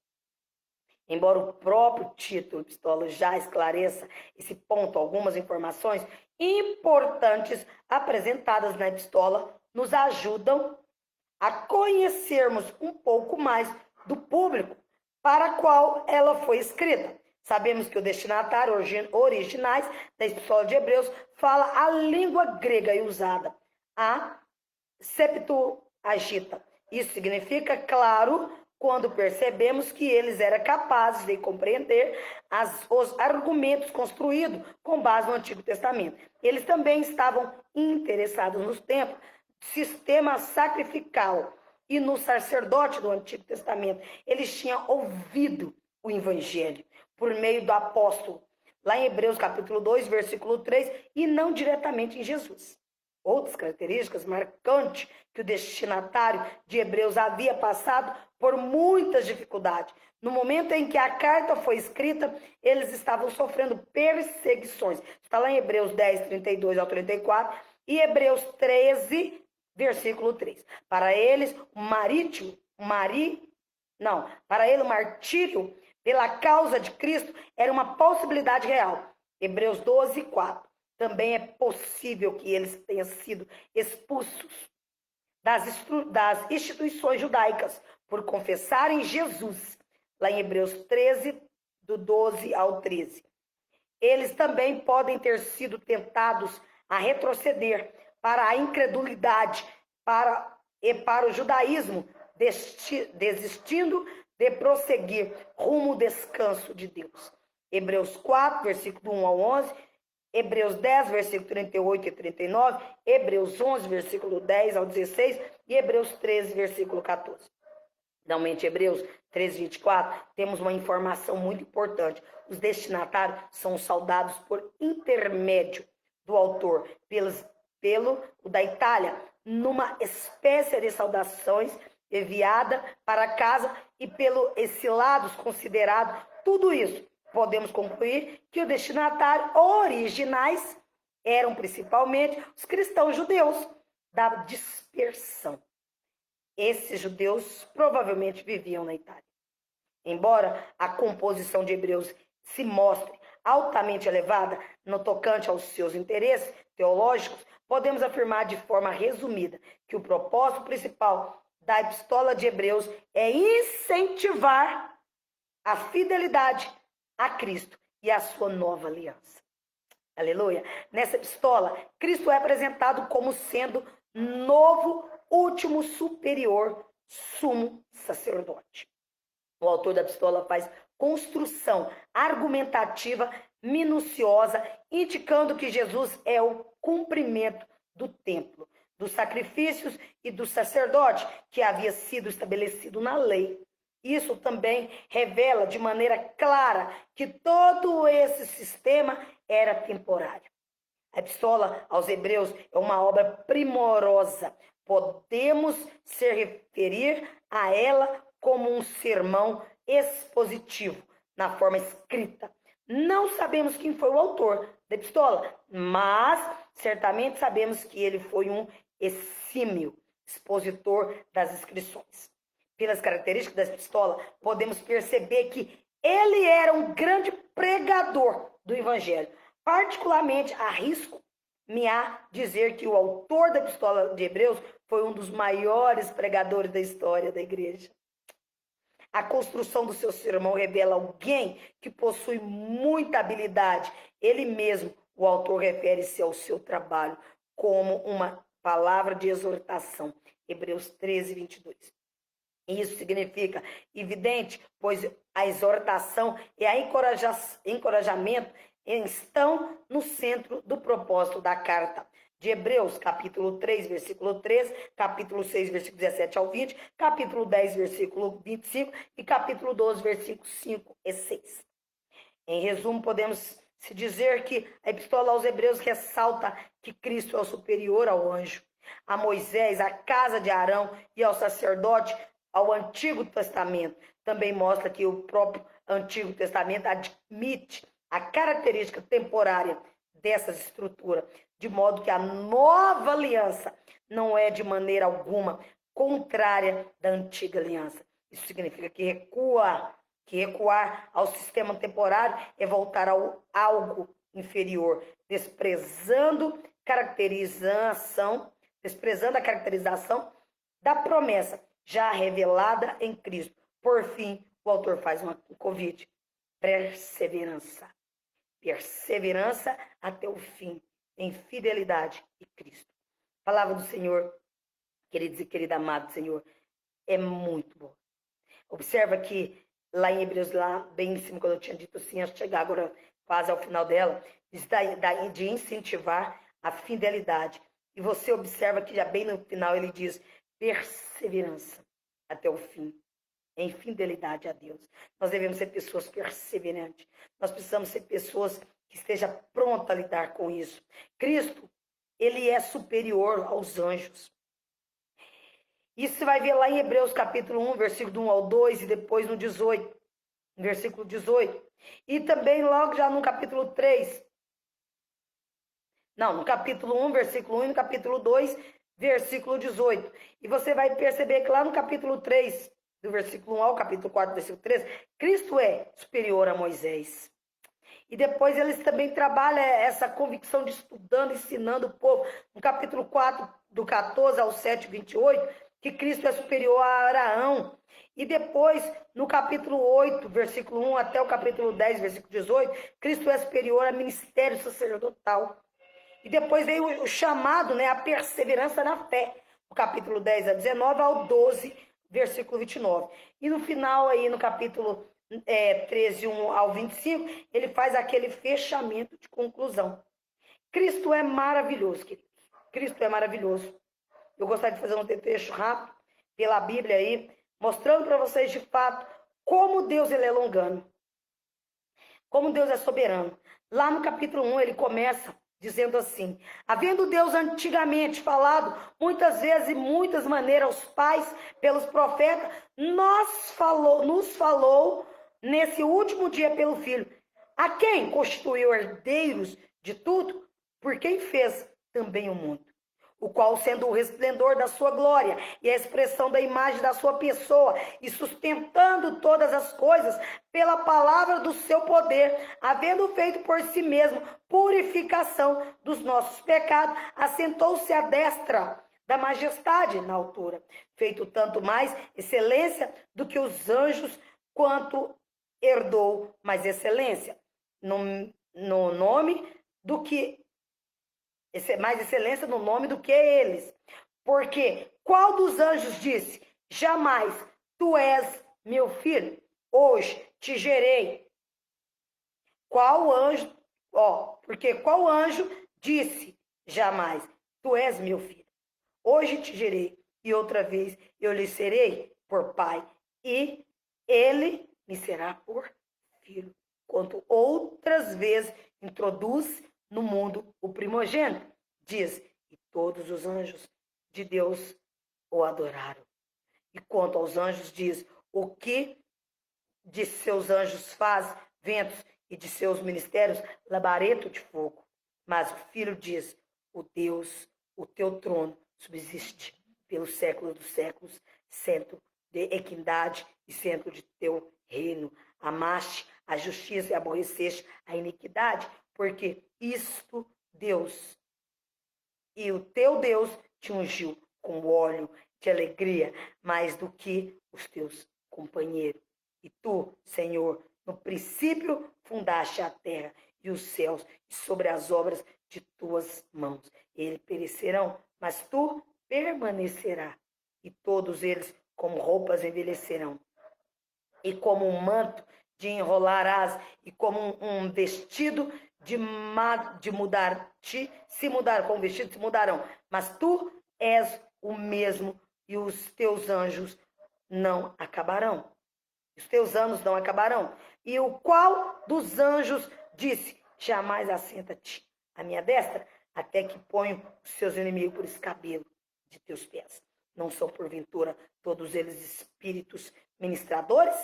Embora o próprio título Epístola já esclareça esse ponto, algumas informações importantes apresentadas na Epístola nos ajudam a conhecermos um pouco mais do público para qual ela foi escrita. Sabemos que o destinatário originais da Epístola de Hebreus fala a língua grega e usada, a Septuaginta. Isso significa, claro, quando percebemos que eles eram capazes de compreender os argumentos construídos com base no Antigo Testamento. Eles também estavam interessados nos templos, sistema sacrificial e no sacerdote do Antigo Testamento. Eles tinham ouvido o Evangelho por meio do apóstolo, lá em Hebreus capítulo 2, versículo 3, e não diretamente em Jesus. Outras características marcantes que o destinatário de Hebreus havia passado por muitas dificuldades. No momento em que a carta foi escrita, eles estavam sofrendo perseguições. Está lá em Hebreus 10, 32 ao 34 e Hebreus 13, versículo 3. Para eles, o martírio pela causa de Cristo era uma possibilidade real. Hebreus 12, 4. Também é possível que eles tenham sido expulsos das instituições judaicas por confessarem Jesus, lá em Hebreus 13, do 12 ao 13. Eles também podem ter sido tentados a retroceder para a incredulidade e para o judaísmo, desistindo de prosseguir rumo ao descanso de Deus. Hebreus 4, versículo 1 ao 11, Hebreus 10, versículo 38 e 39, Hebreus 11, versículo 10 ao 16 e Hebreus 13, versículo 14. Finalmente, Hebreus 13, 24, temos uma informação muito importante. Os destinatários são saudados por intermédio do autor, pelo da Itália, numa espécie de saudações enviada para casa e pelo exilados considerado. Tudo isso, podemos concluir que os destinatários originais eram principalmente os cristãos judeus da dispersão. Esses judeus provavelmente viviam na Itália. Embora a composição de Hebreus se mostre altamente elevada no tocante aos seus interesses teológicos, podemos afirmar de forma resumida que o propósito principal da Epístola de Hebreus é incentivar a fidelidade a Cristo e a sua nova aliança. Aleluia. Nessa epístola, Cristo é apresentado como sendo novo, último, superior, sumo sacerdote. O autor da epístola faz construção argumentativa minuciosa, indicando que Jesus é o cumprimento do templo, dos sacrifícios e do sacerdote que havia sido estabelecido na lei. Isso também revela de maneira clara que todo esse sistema era temporário. A Epístola aos Hebreus é uma obra primorosa. Podemos se referir a ela como um sermão expositivo, na forma escrita. Não sabemos quem foi o autor da Epístola, mas certamente sabemos que ele foi um exímio expositor das inscrições. Pelas características da Epístola, podemos perceber que ele era um grande pregador do Evangelho. Particularmente, arrisco-me a dizer que o autor da Epístola de Hebreus foi um dos maiores pregadores da história da igreja. A construção do seu sermão revela alguém que possui muita habilidade. Ele mesmo, o autor, refere-se ao seu trabalho como uma palavra de exortação. Hebreus 13, 22. Isso significa evidente, pois a exortação e a encorajamento estão no centro do propósito da carta de Hebreus, capítulo 3, versículo 13, capítulo 6, versículo 17 ao 20, capítulo 10, versículo 25 e capítulo 12, versículos 5 e 6. Em resumo, podemos se dizer que a Epístola aos Hebreus ressalta que Cristo é o superior ao anjo, a Moisés, à casa de Arão e ao sacerdote, ao Antigo Testamento. Também mostra que o próprio Antigo Testamento admite a característica temporária dessas estruturas, de modo que a nova aliança não é de maneira alguma contrária da antiga aliança. Isso significa que recuar ao sistema temporário é voltar ao algo inferior, desprezando a caracterização da promessa já revelada em Cristo. Por fim, o autor faz um convite: perseverança. Perseverança até o fim, em fidelidade em Cristo. A palavra do Senhor, queridos e querida amado Senhor, é muito boa. Observa que lá em Hebreus, lá bem em cima, quando eu tinha dito assim, a chegar agora quase ao final dela, diz de incentivar a fidelidade. E você observa que já bem no final ele diz perseverança até o fim, em fidelidade a Deus. Nós devemos ser pessoas perseverantes. Nós precisamos ser pessoas que estejam prontas a lidar com isso. Cristo, ele é superior aos anjos. Isso você vai ver lá em Hebreus capítulo 1, versículo 1 ao 2 e depois no 18, versículo 18. E também logo já no capítulo 3. Não, no capítulo 1, versículo 1 e no capítulo 2, versículo 18. E você vai perceber que lá no capítulo 3, do versículo 1 ao capítulo 4, versículo 13, Cristo é superior a Moisés. E depois eles também trabalham essa convicção de estudando, ensinando o povo. No capítulo 4, do 14 ao 7, 28, que Cristo é superior a Abraão. E depois, no capítulo 8, versículo 1 até o capítulo 10, versículo 18, Cristo é superior a ministério sacerdotal. E depois veio o chamado, a perseverança na fé, no capítulo 10 a 19 ao 12, versículo 29. E no final, aí no capítulo 13, 1 ao 25, ele faz aquele fechamento de conclusão. Cristo é maravilhoso, queridos. Cristo é maravilhoso. Eu gostaria de fazer um trecho rápido pela Bíblia aí, mostrando para vocês de fato como Deus ele é longano. Como Deus é soberano. Lá no capítulo 1 ele começa dizendo assim: havendo Deus antigamente falado muitas vezes e muitas maneiras aos pais pelos profetas, nos falou nesse último dia pelo Filho, a quem constituiu herdeiros de tudo, por quem fez também o mundo, o qual, sendo o resplendor da sua glória e a expressão da imagem da sua pessoa, e sustentando todas as coisas pela palavra do seu poder, havendo feito por si mesmo purificação dos nossos pecados, assentou-se à destra da majestade na altura, feito tanto mais excelência do que os anjos, quanto herdou mais excelência no nome do que mais excelência no nome do que eles. Porque qual dos anjos disse: jamais tu és meu filho, hoje te gerei? Qual anjo, porque qual anjo disse: jamais tu és meu filho, hoje te gerei, e outra vez eu lhe serei por pai, e ele me será por filho. Quanto outras vezes introduz no mundo o primogênito, diz: e todos os anjos de Deus o adoraram. E quanto aos anjos, diz: o que de seus anjos faz ventos, e de seus ministérios labaredo de fogo. Mas o filho diz: o teu trono subsiste pelos séculos dos séculos, centro de equidade e centro de teu reino. Amaste a justiça e aborreceste a iniquidade, porque isto Deus e o teu Deus te ungiu com óleo de alegria mais do que os teus companheiros. E tu, Senhor, no princípio fundaste a terra e os céus, e sobre as obras de tuas mãos. Eles perecerão, mas tu permanecerás, e todos eles como roupas envelhecerão. E como um manto de enrolarás, e como um vestido de mudar-te, se mudar com o vestido, se mudarão. Mas tu és o mesmo, e os teus anjos não acabarão. Os teus anos não acabarão. E o qual dos anjos disse: jamais assenta-te à minha destra, até que ponho os seus inimigos por escabelo de teus pés. Não são, porventura, todos eles espíritos ministradores,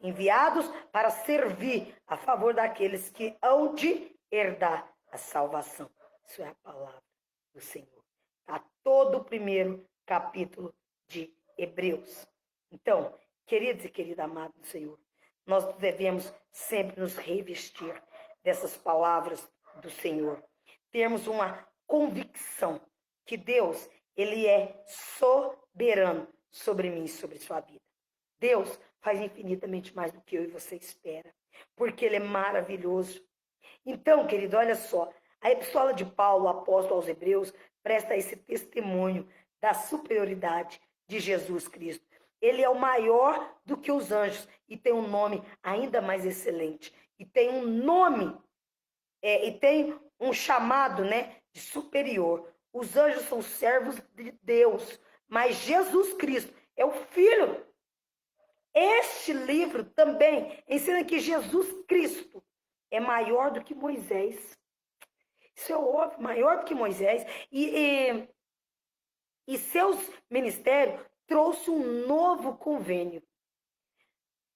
enviados para servir a favor daqueles que hão de herdar a salvação? Isso é a palavra do Senhor. Está todo o primeiro capítulo de Hebreus. Então, queridos e queridas amados do Senhor, nós devemos sempre nos revestir dessas palavras do Senhor. Termos uma convicção que Deus, Ele é soberano sobre mim e sobre sua vida. Deus faz infinitamente mais do que eu e você espera, porque Ele é maravilhoso. Então, querido, olha só, a epístola de Paulo, apóstolo aos Hebreus, presta esse testemunho da superioridade de Jesus Cristo. Ele é o maior do que os anjos e tem um nome ainda mais excelente. E tem um nome, e tem um chamado, de superior. Os anjos são servos de Deus, mas Jesus Cristo é o Filho. Este livro também ensina que Jesus Cristo é maior do que Moisés. Isso é óbvio, maior do que Moisés. E seus ministérios trouxe um novo convênio,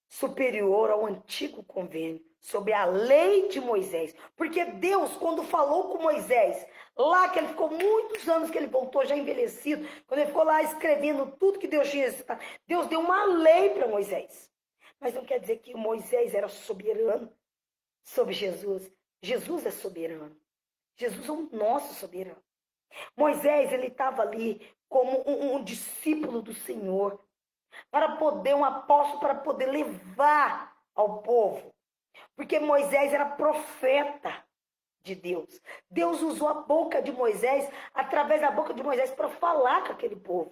superior ao antigo convênio, sobre a lei de Moisés. Porque Deus, quando falou com Moisés, lá que ele ficou muitos anos, que ele voltou já envelhecido, quando ele ficou lá escrevendo tudo que Deus tinha escrito, Deus deu uma lei para Moisés. Mas não quer dizer que Moisés era soberano sobre Jesus. Jesus é soberano. Jesus é o nosso soberano. Moisés, ele estava ali como um discípulo do Senhor, para poder, um apóstolo, para poder levar ao povo. Porque Moisés era profeta de Deus. Deus usou a boca de Moisés, através da boca de Moisés, para falar com aquele povo.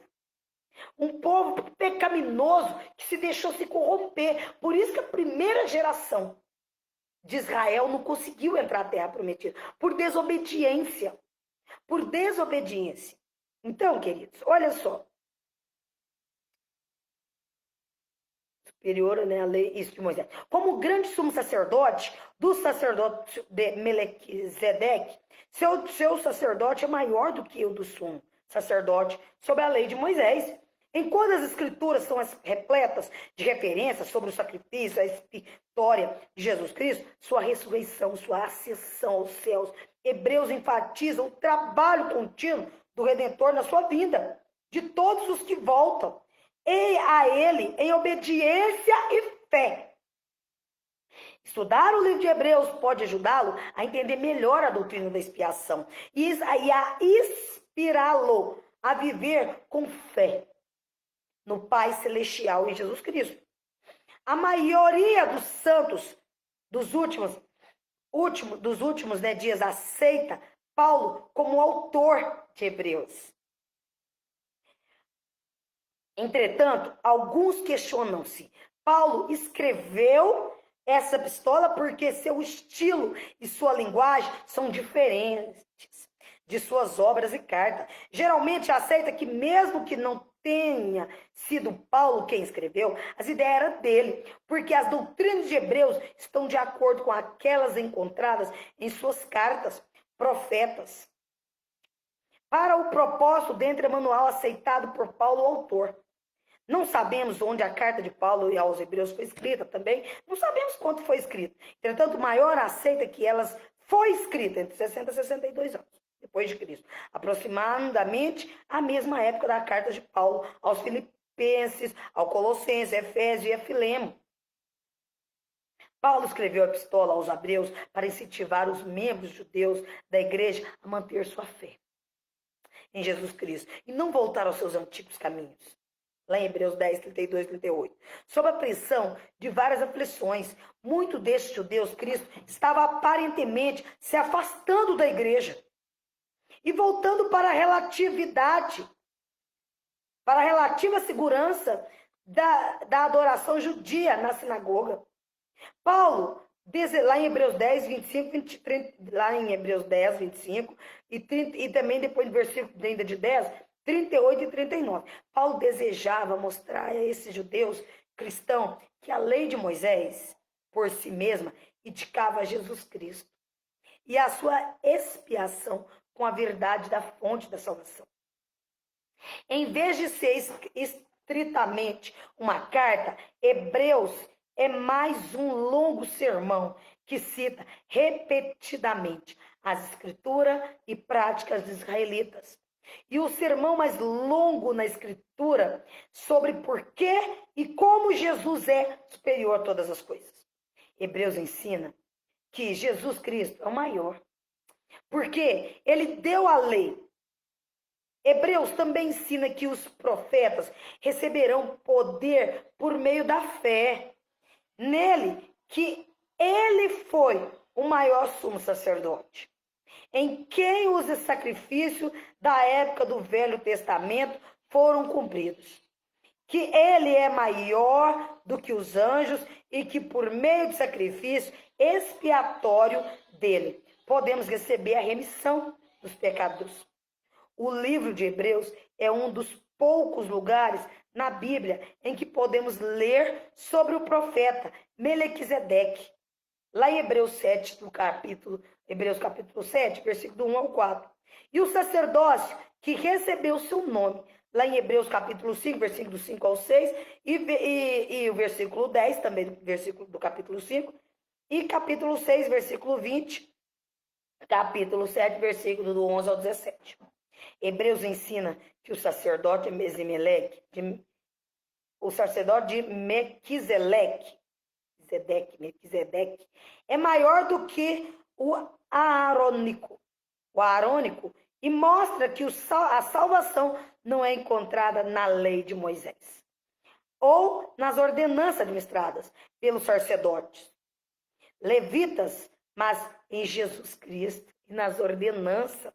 Um povo pecaminoso que se deixou se corromper. Por isso que a primeira geração de Israel não conseguiu entrar na terra prometida. Por desobediência. Por desobediência. Então, queridos, olha só. Superior, a lei, isso de Moisés. Como grande sumo sacerdote, do sacerdote de Melequisedeque, seu sacerdote é maior do que o do sumo sacerdote sobre a lei de Moisés. Enquanto as escrituras são repletas de referências sobre o sacrifício, a expiatória de Jesus Cristo, sua ressurreição, sua ascensão aos céus, Hebreus enfatiza o trabalho contínuo do Redentor na sua vinda, de todos os que voltam e a ele em obediência e fé. Estudar o livro de Hebreus pode ajudá-lo a entender melhor a doutrina da expiação e a inspirá-lo a viver com fé no Pai Celestial em Jesus Cristo. A maioria dos santos dos últimos dias aceita Paulo como autor de Hebreus. Entretanto, alguns questionam-se. Paulo escreveu essa epístola porque seu estilo e sua linguagem são diferentes de suas obras e cartas. Geralmente aceita que mesmo que não tenha sido Paulo quem escreveu, as ideias eram dele, porque as doutrinas de Hebreus estão de acordo com aquelas encontradas em suas cartas, profetas. Para o propósito dentro do manual aceitado por Paulo, o autor. Não sabemos onde a carta de Paulo aos Hebreus foi escrita também. Não sabemos quando foi escrita. Entretanto, maior aceita que elas foi escrita entre 60 e 62 anos depois de Cristo. Aproximadamente a mesma época da carta de Paulo aos Filipenses, ao Colossenses, Efésios e a Filemo. Paulo escreveu a epístola aos Hebreus para incentivar os membros judeus da igreja a manter sua fé em Jesus Cristo e não voltar aos seus antigos caminhos. Lá em Hebreus 10, 32 e 38. Sob a pressão de várias aflições, muitos destes judeus, Cristo estava aparentemente se afastando da igreja e voltando para a relatividade, para a relativa segurança da adoração judia na sinagoga. Paulo, lá em Hebreus 10, 25, 30, lá em Hebreus 10, 25 e 30, e também depois do versículo ainda de 10, 38 e 39. Paulo desejava mostrar a esses judeus cristãos que a lei de Moisés, por si mesma, indicava Jesus Cristo e a sua expiação com a verdade da fonte da salvação. Em vez de ser estritamente uma carta, Hebreus é mais um longo sermão que cita repetidamente as escrituras e práticas dos israelitas. E o sermão mais longo na Escritura sobre por que e como Jesus é superior a todas as coisas. Hebreus ensina que Jesus Cristo é o maior, porque ele deu a lei. Hebreus também ensina que os profetas receberão poder por meio da fé nele, que ele foi o maior sumo sacerdote, em quem os sacrifícios da época do Velho Testamento foram cumpridos. Que ele é maior do que os anjos e que por meio do sacrifício expiatório dele, podemos receber a remissão dos pecados. O livro de Hebreus é um dos poucos lugares na Bíblia em que podemos ler sobre o profeta Melequisedeque. Lá em Hebreus 7, Hebreus capítulo 7, versículo 1 ao 4. E o sacerdócio que recebeu seu nome, lá em Hebreus capítulo 5, versículo 5 ao 6, e o versículo 10, também versículo do capítulo 5, e capítulo 6, versículo 20, capítulo 7, versículo do 11 ao 17. Hebreus ensina que o sacerdote de Mequisedeque, é maior do que o aarônico, e mostra que a salvação não é encontrada na lei de Moisés ou nas ordenanças administradas pelos sacerdotes levitas, mas em Jesus Cristo e nas ordenanças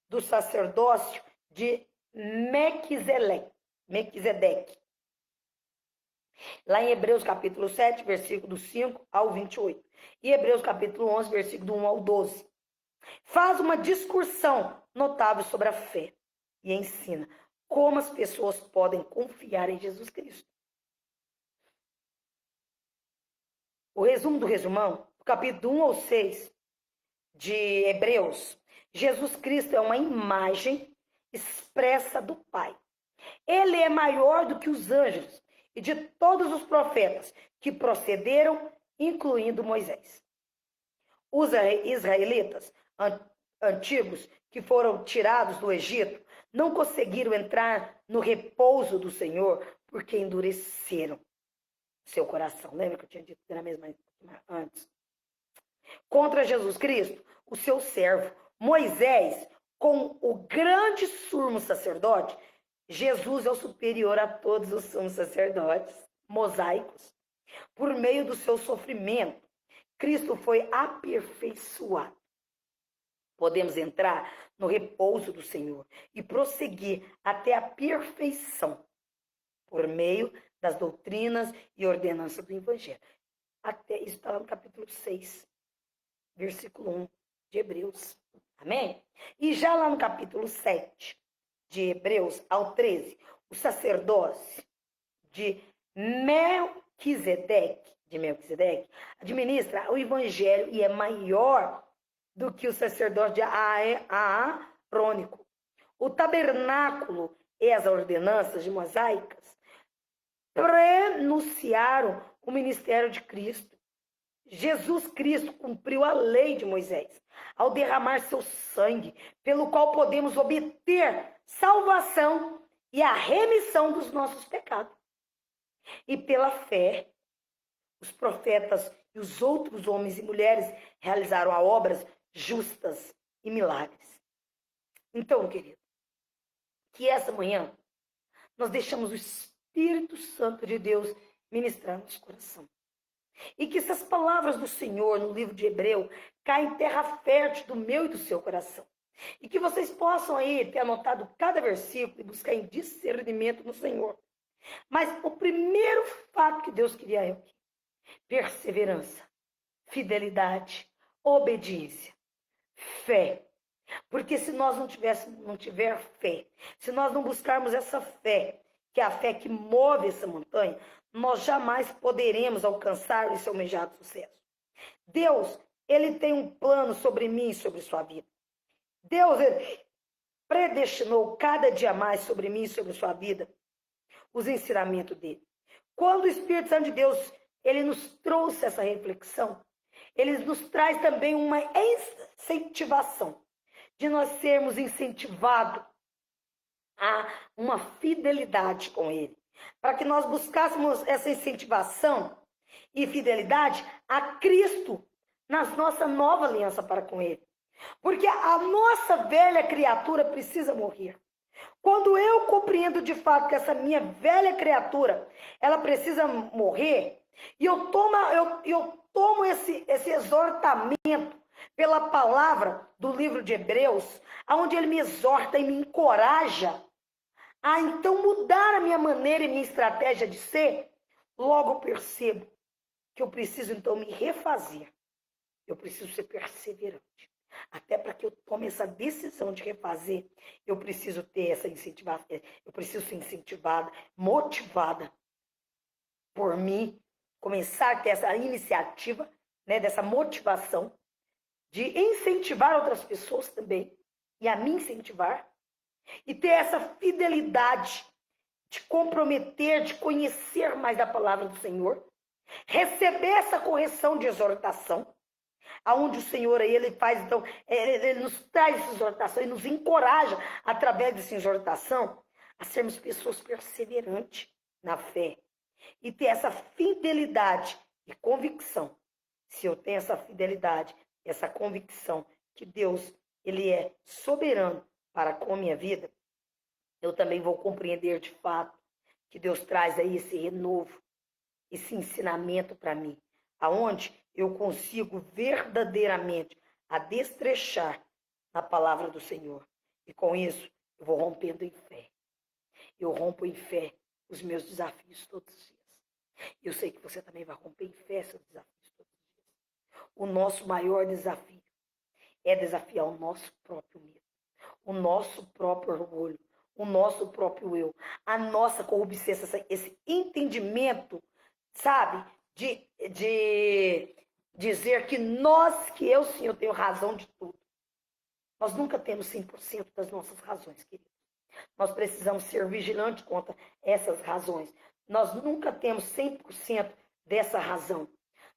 do sacerdócio de Mequisedeque. Lá em Hebreus capítulo 7, versículo 5 ao 28. E Hebreus capítulo 11, versículo 1 ao 12. Faz uma discussão notável sobre a fé e ensina como as pessoas podem confiar em Jesus Cristo. O resumo do resumão, o capítulo 1 ao 6 de Hebreus, Jesus Cristo é uma imagem expressa do Pai. Ele é maior do que os anjos e de todos os profetas que procederam, incluindo Moisés. Os israelitas antigos que foram tirados do Egito não conseguiram entrar no repouso do Senhor porque endureceram seu coração. Lembra que eu tinha dito na mesma antes? Contra Jesus Cristo, o seu servo, Moisés, com o grande sumo sacerdote, Jesus é o superior a todos os sumos sacerdotes mosaicos. Por meio do seu sofrimento, Cristo foi aperfeiçoado. Podemos entrar no repouso do Senhor e prosseguir até a perfeição por meio das doutrinas e ordenanças do Evangelho. Até isso está lá no capítulo 6, versículo 1 de Hebreus. Amém? E já lá no capítulo 7 de Hebreus ao 13, o sacerdócio de Melquisedeque, administra o Evangelho e é maior do que o sacerdócio de Aarônico. O tabernáculo e as ordenanças de mosaicas prenunciaram o ministério de Cristo. Jesus Cristo cumpriu a lei de Moisés ao derramar seu sangue, pelo qual podemos obter salvação e a remissão dos nossos pecados. E pela fé, os profetas e os outros homens e mulheres realizaram obras justas e milagres. Então, querido, que essa manhã nós deixamos o Espírito Santo de Deus ministrar no nosso coração. E que essas palavras do Senhor no livro de Hebreu caem em terra fértil do meu e do seu coração. E que vocês possam aí ter anotado cada versículo e buscar em discernimento no Senhor. Mas o primeiro fato que Deus queria é o quê? Perseverança, fidelidade, obediência, fé. Porque se nós não tiver fé, se nós não buscarmos essa fé, que é a fé que move essa montanha, nós jamais poderemos alcançar esse almejado sucesso. Deus, Ele tem um plano sobre mim e sobre sua vida. Deus, Ele predestinou cada dia mais sobre mim e sobre sua vida os ensinamentos dele. Quando o Espírito Santo de Deus, Ele nos trouxe essa reflexão, Ele nos traz também uma incentivação de nós sermos incentivados a uma fidelidade com Ele. Para que nós buscássemos essa incentivação e fidelidade a Cristo na nossa nova aliança para com Ele. Porque a nossa velha criatura precisa morrer. Quando eu compreendo de fato que essa minha velha criatura, ela precisa morrer, e eu tomo esse exortamento pela palavra do livro de Hebreus, onde ele me exorta e me encoraja a então mudar a minha maneira e minha estratégia de ser, logo eu percebo que eu preciso então me refazer. Eu preciso ser perseverante. Até para que eu tome essa decisão de refazer, eu preciso ter essa incentivação, eu preciso ser incentivada, motivada por mim, começar a ter essa iniciativa, né, dessa motivação de incentivar outras pessoas também, e a me incentivar, e ter essa fidelidade de comprometer, de conhecer mais da palavra do Senhor, receber essa correção de exortação, aonde o Senhor aí, ele faz, então, ele nos traz essa exortação e nos encoraja, através dessa exortação, a sermos pessoas perseverantes na fé. E ter essa fidelidade e convicção. Se eu tenho essa fidelidade, essa convicção que Deus, Ele é soberano para com a minha vida, eu também vou compreender de fato que Deus traz aí esse renovo, esse ensinamento para mim, aonde eu consigo verdadeiramente adestrechar na palavra do Senhor. E com isso, eu vou rompendo em fé. Eu rompo em fé os meus desafios todos os dias. Eu sei que você também vai romper em fé seus desafios todos os dias. O nosso maior desafio é desafiar o nosso próprio medo, o nosso próprio orgulho, o nosso próprio eu, a nossa corrupção, esse entendimento, sabe, de dizer que eu sim, eu tenho razão de tudo. Nós nunca temos 100% das nossas razões, queridos. Nós precisamos ser vigilantes contra essas razões. Nós nunca temos 100% dessa razão.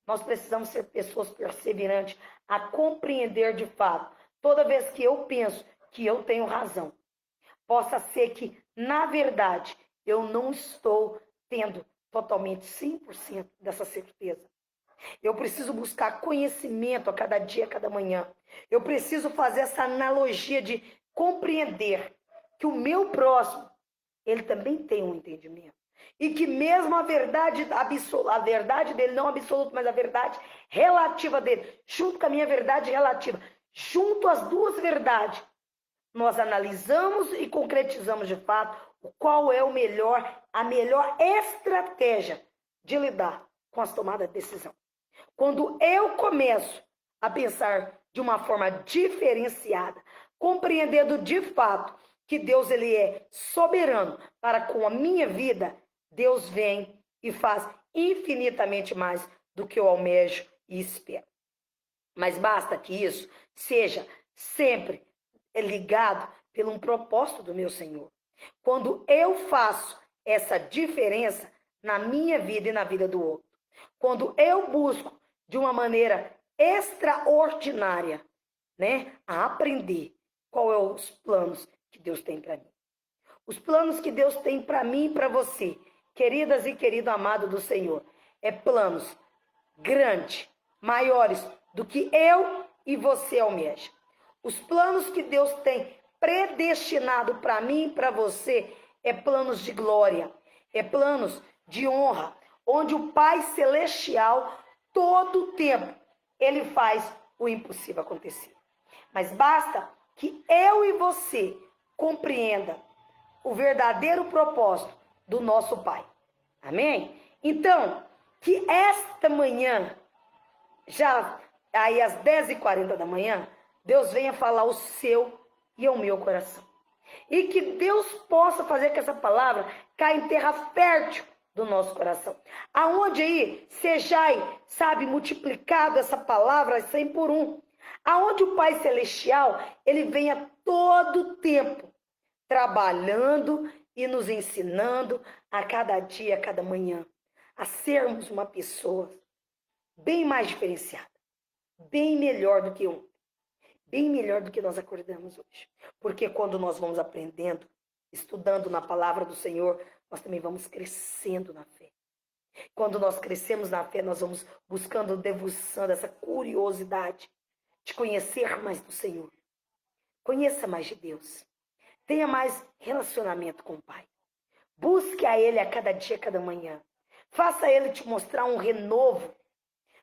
Nós precisamos ser pessoas perseverantes a compreender de fato, toda vez que eu penso que eu tenho razão, possa ser que, na verdade, eu não estou tendo totalmente 100% dessa certeza. Eu preciso buscar conhecimento a cada dia, a cada manhã. Eu preciso fazer essa analogia de compreender que o meu próximo, ele também tem um entendimento. E que mesmo a verdade absoluta, a verdade dele, não absoluta, mas a verdade relativa dele, junto com a minha verdade relativa, junto às duas verdades, nós analisamos e concretizamos de fato qual é a melhor estratégia de lidar com as tomadas de decisão. Quando eu começo a pensar de uma forma diferenciada, compreendendo de fato que Deus ele é soberano para com a minha vida, Deus vem e faz infinitamente mais do que eu almejo e espero. Mas basta que isso seja sempre ligado por um propósito do meu Senhor. Quando eu faço essa diferença na minha vida e na vida do outro, quando eu busco de uma maneira extraordinária, né, a aprender qual é os planos que Deus tem para mim. Os planos que Deus tem para mim e para você, queridas e querido amado do Senhor, é planos grandes, maiores do que eu e você almeja. Os planos que Deus tem predestinado para mim e para você é planos de glória, é planos de honra, onde o Pai Celestial, todo o tempo, ele faz o impossível acontecer. Mas basta que eu e você compreenda o verdadeiro propósito do nosso Pai. Amém? Então, que esta manhã, já aí às 10h40 da manhã, Deus venha falar o seu e o meu coração. E que Deus possa fazer que essa palavra caia em terra fértil do nosso coração. Aonde aí sejai, sabe, multiplicado essa palavra 100 por 1. Aonde o Pai Celestial, ele venha todo o tempo trabalhando e nos ensinando a cada dia, a cada manhã, a sermos uma pessoa bem mais diferenciada, bem melhor do que ontem, bem melhor do que nós acordamos hoje. Porque quando nós vamos aprendendo, estudando na palavra do Senhor, nós também vamos crescendo na fé. Quando nós crescemos na fé, nós vamos buscando devoção, essa curiosidade de conhecer mais do Senhor. Conheça mais de Deus. Tenha mais relacionamento com o Pai. Busque a Ele a cada dia, a cada manhã. Faça Ele te mostrar um renovo,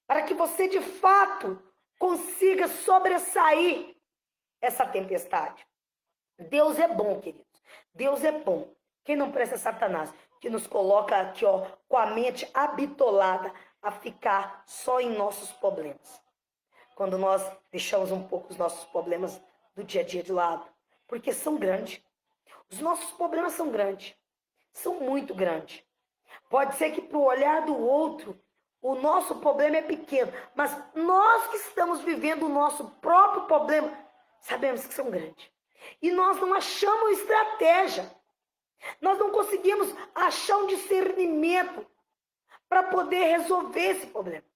para que você de fato consiga sobressair essa tempestade. Deus é bom, queridos. Deus é bom. Quem não presta é Satanás, que nos coloca aqui, ó, com a mente habitolada a ficar só em nossos problemas. Quando nós deixamos um pouco os nossos problemas do dia a dia de lado, porque são grandes. Os nossos problemas são grandes. São muito grandes. Pode ser que para o olhar do outro, o nosso problema é pequeno, mas nós que estamos vivendo o nosso próprio problema, sabemos que são grandes. E nós não achamos estratégia. Nós não conseguimos achar um discernimento para poder resolver esse problema.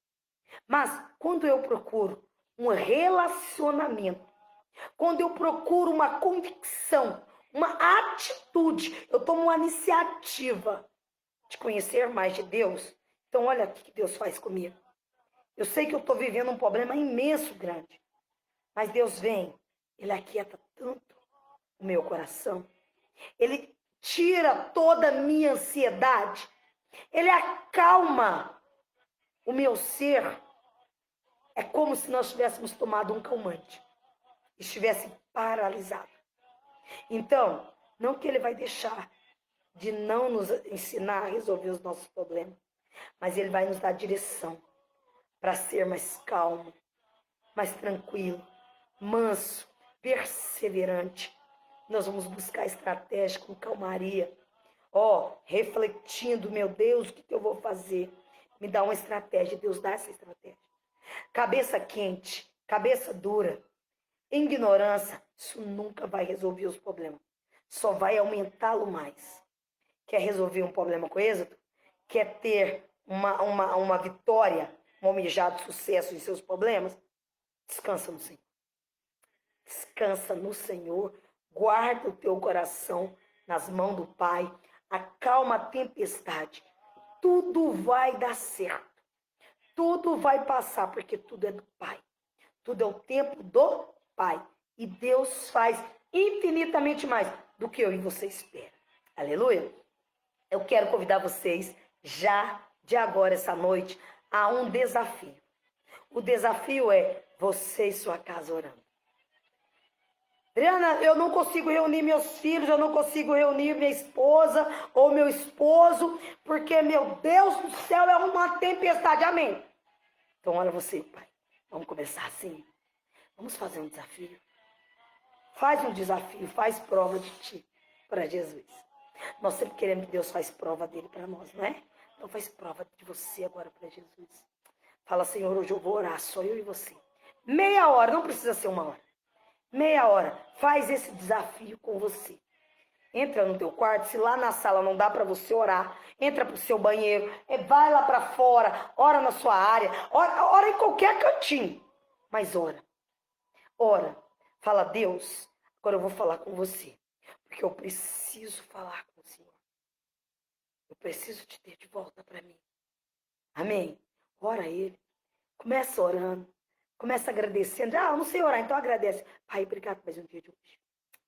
Mas quando eu procuro um relacionamento, quando eu procuro uma convicção, uma atitude, eu tomo uma iniciativa de conhecer mais de Deus, então olha o que Deus faz comigo. Eu sei que eu estou vivendo um problema imenso, grande, mas Deus vem, Ele aquieta tanto o meu coração, Ele tira toda a minha ansiedade, Ele acalma o meu ser. É como se nós tivéssemos tomado um calmante, estivesse paralisado. Então, não que Ele vai deixar de não nos ensinar a resolver os nossos problemas, mas Ele vai nos dar direção para ser mais calmo, mais tranquilo, manso, perseverante. Nós vamos buscar estratégia com calmaria. Refletindo, meu Deus, o que eu vou fazer? Me dá uma estratégia, Deus dá essa estratégia. Cabeça quente, cabeça dura, ignorância, isso nunca vai resolver os problemas. Só vai aumentá-lo mais. Quer resolver um problema com êxito? Quer ter uma vitória, um almejado sucesso em seus problemas? Descansa no Senhor. Descansa no Senhor. Guarda o teu coração nas mãos do Pai. Acalma a tempestade. Tudo vai dar certo. Tudo vai passar, porque tudo é do Pai. Tudo é o tempo do Pai. E Deus faz infinitamente mais do que eu e você espera. Aleluia? Eu quero convidar vocês já de agora, essa noite, a um desafio. O desafio é você e sua casa orando. Adriana, eu não consigo reunir meus filhos, eu não consigo reunir minha esposa ou meu esposo, porque, meu Deus do céu, é uma tempestade. Amém. Então, olha você, pai. Vamos começar assim? Vamos fazer um desafio? Faz um desafio, faz prova de ti para Jesus. Nós sempre queremos que Deus faz prova dele para nós, não é? Então faz prova de você agora para Jesus. Fala, Senhor, hoje eu vou orar, só eu e você. Meia hora, não precisa ser uma hora. Meia hora, faz esse desafio com você. Entra no teu quarto, se lá na sala não dá para você orar, entra pro seu banheiro, vai lá para fora, ora na sua área, ora em qualquer cantinho, mas ora. Ora, fala, Deus, agora eu vou falar com você, porque eu preciso falar com o Senhor. Eu preciso te ter de volta para mim. Amém? Ora a Ele. Começa orando. Começa agradecendo. Ah, eu não sei orar, então agradece. Pai, obrigado por mais um dia de hoje.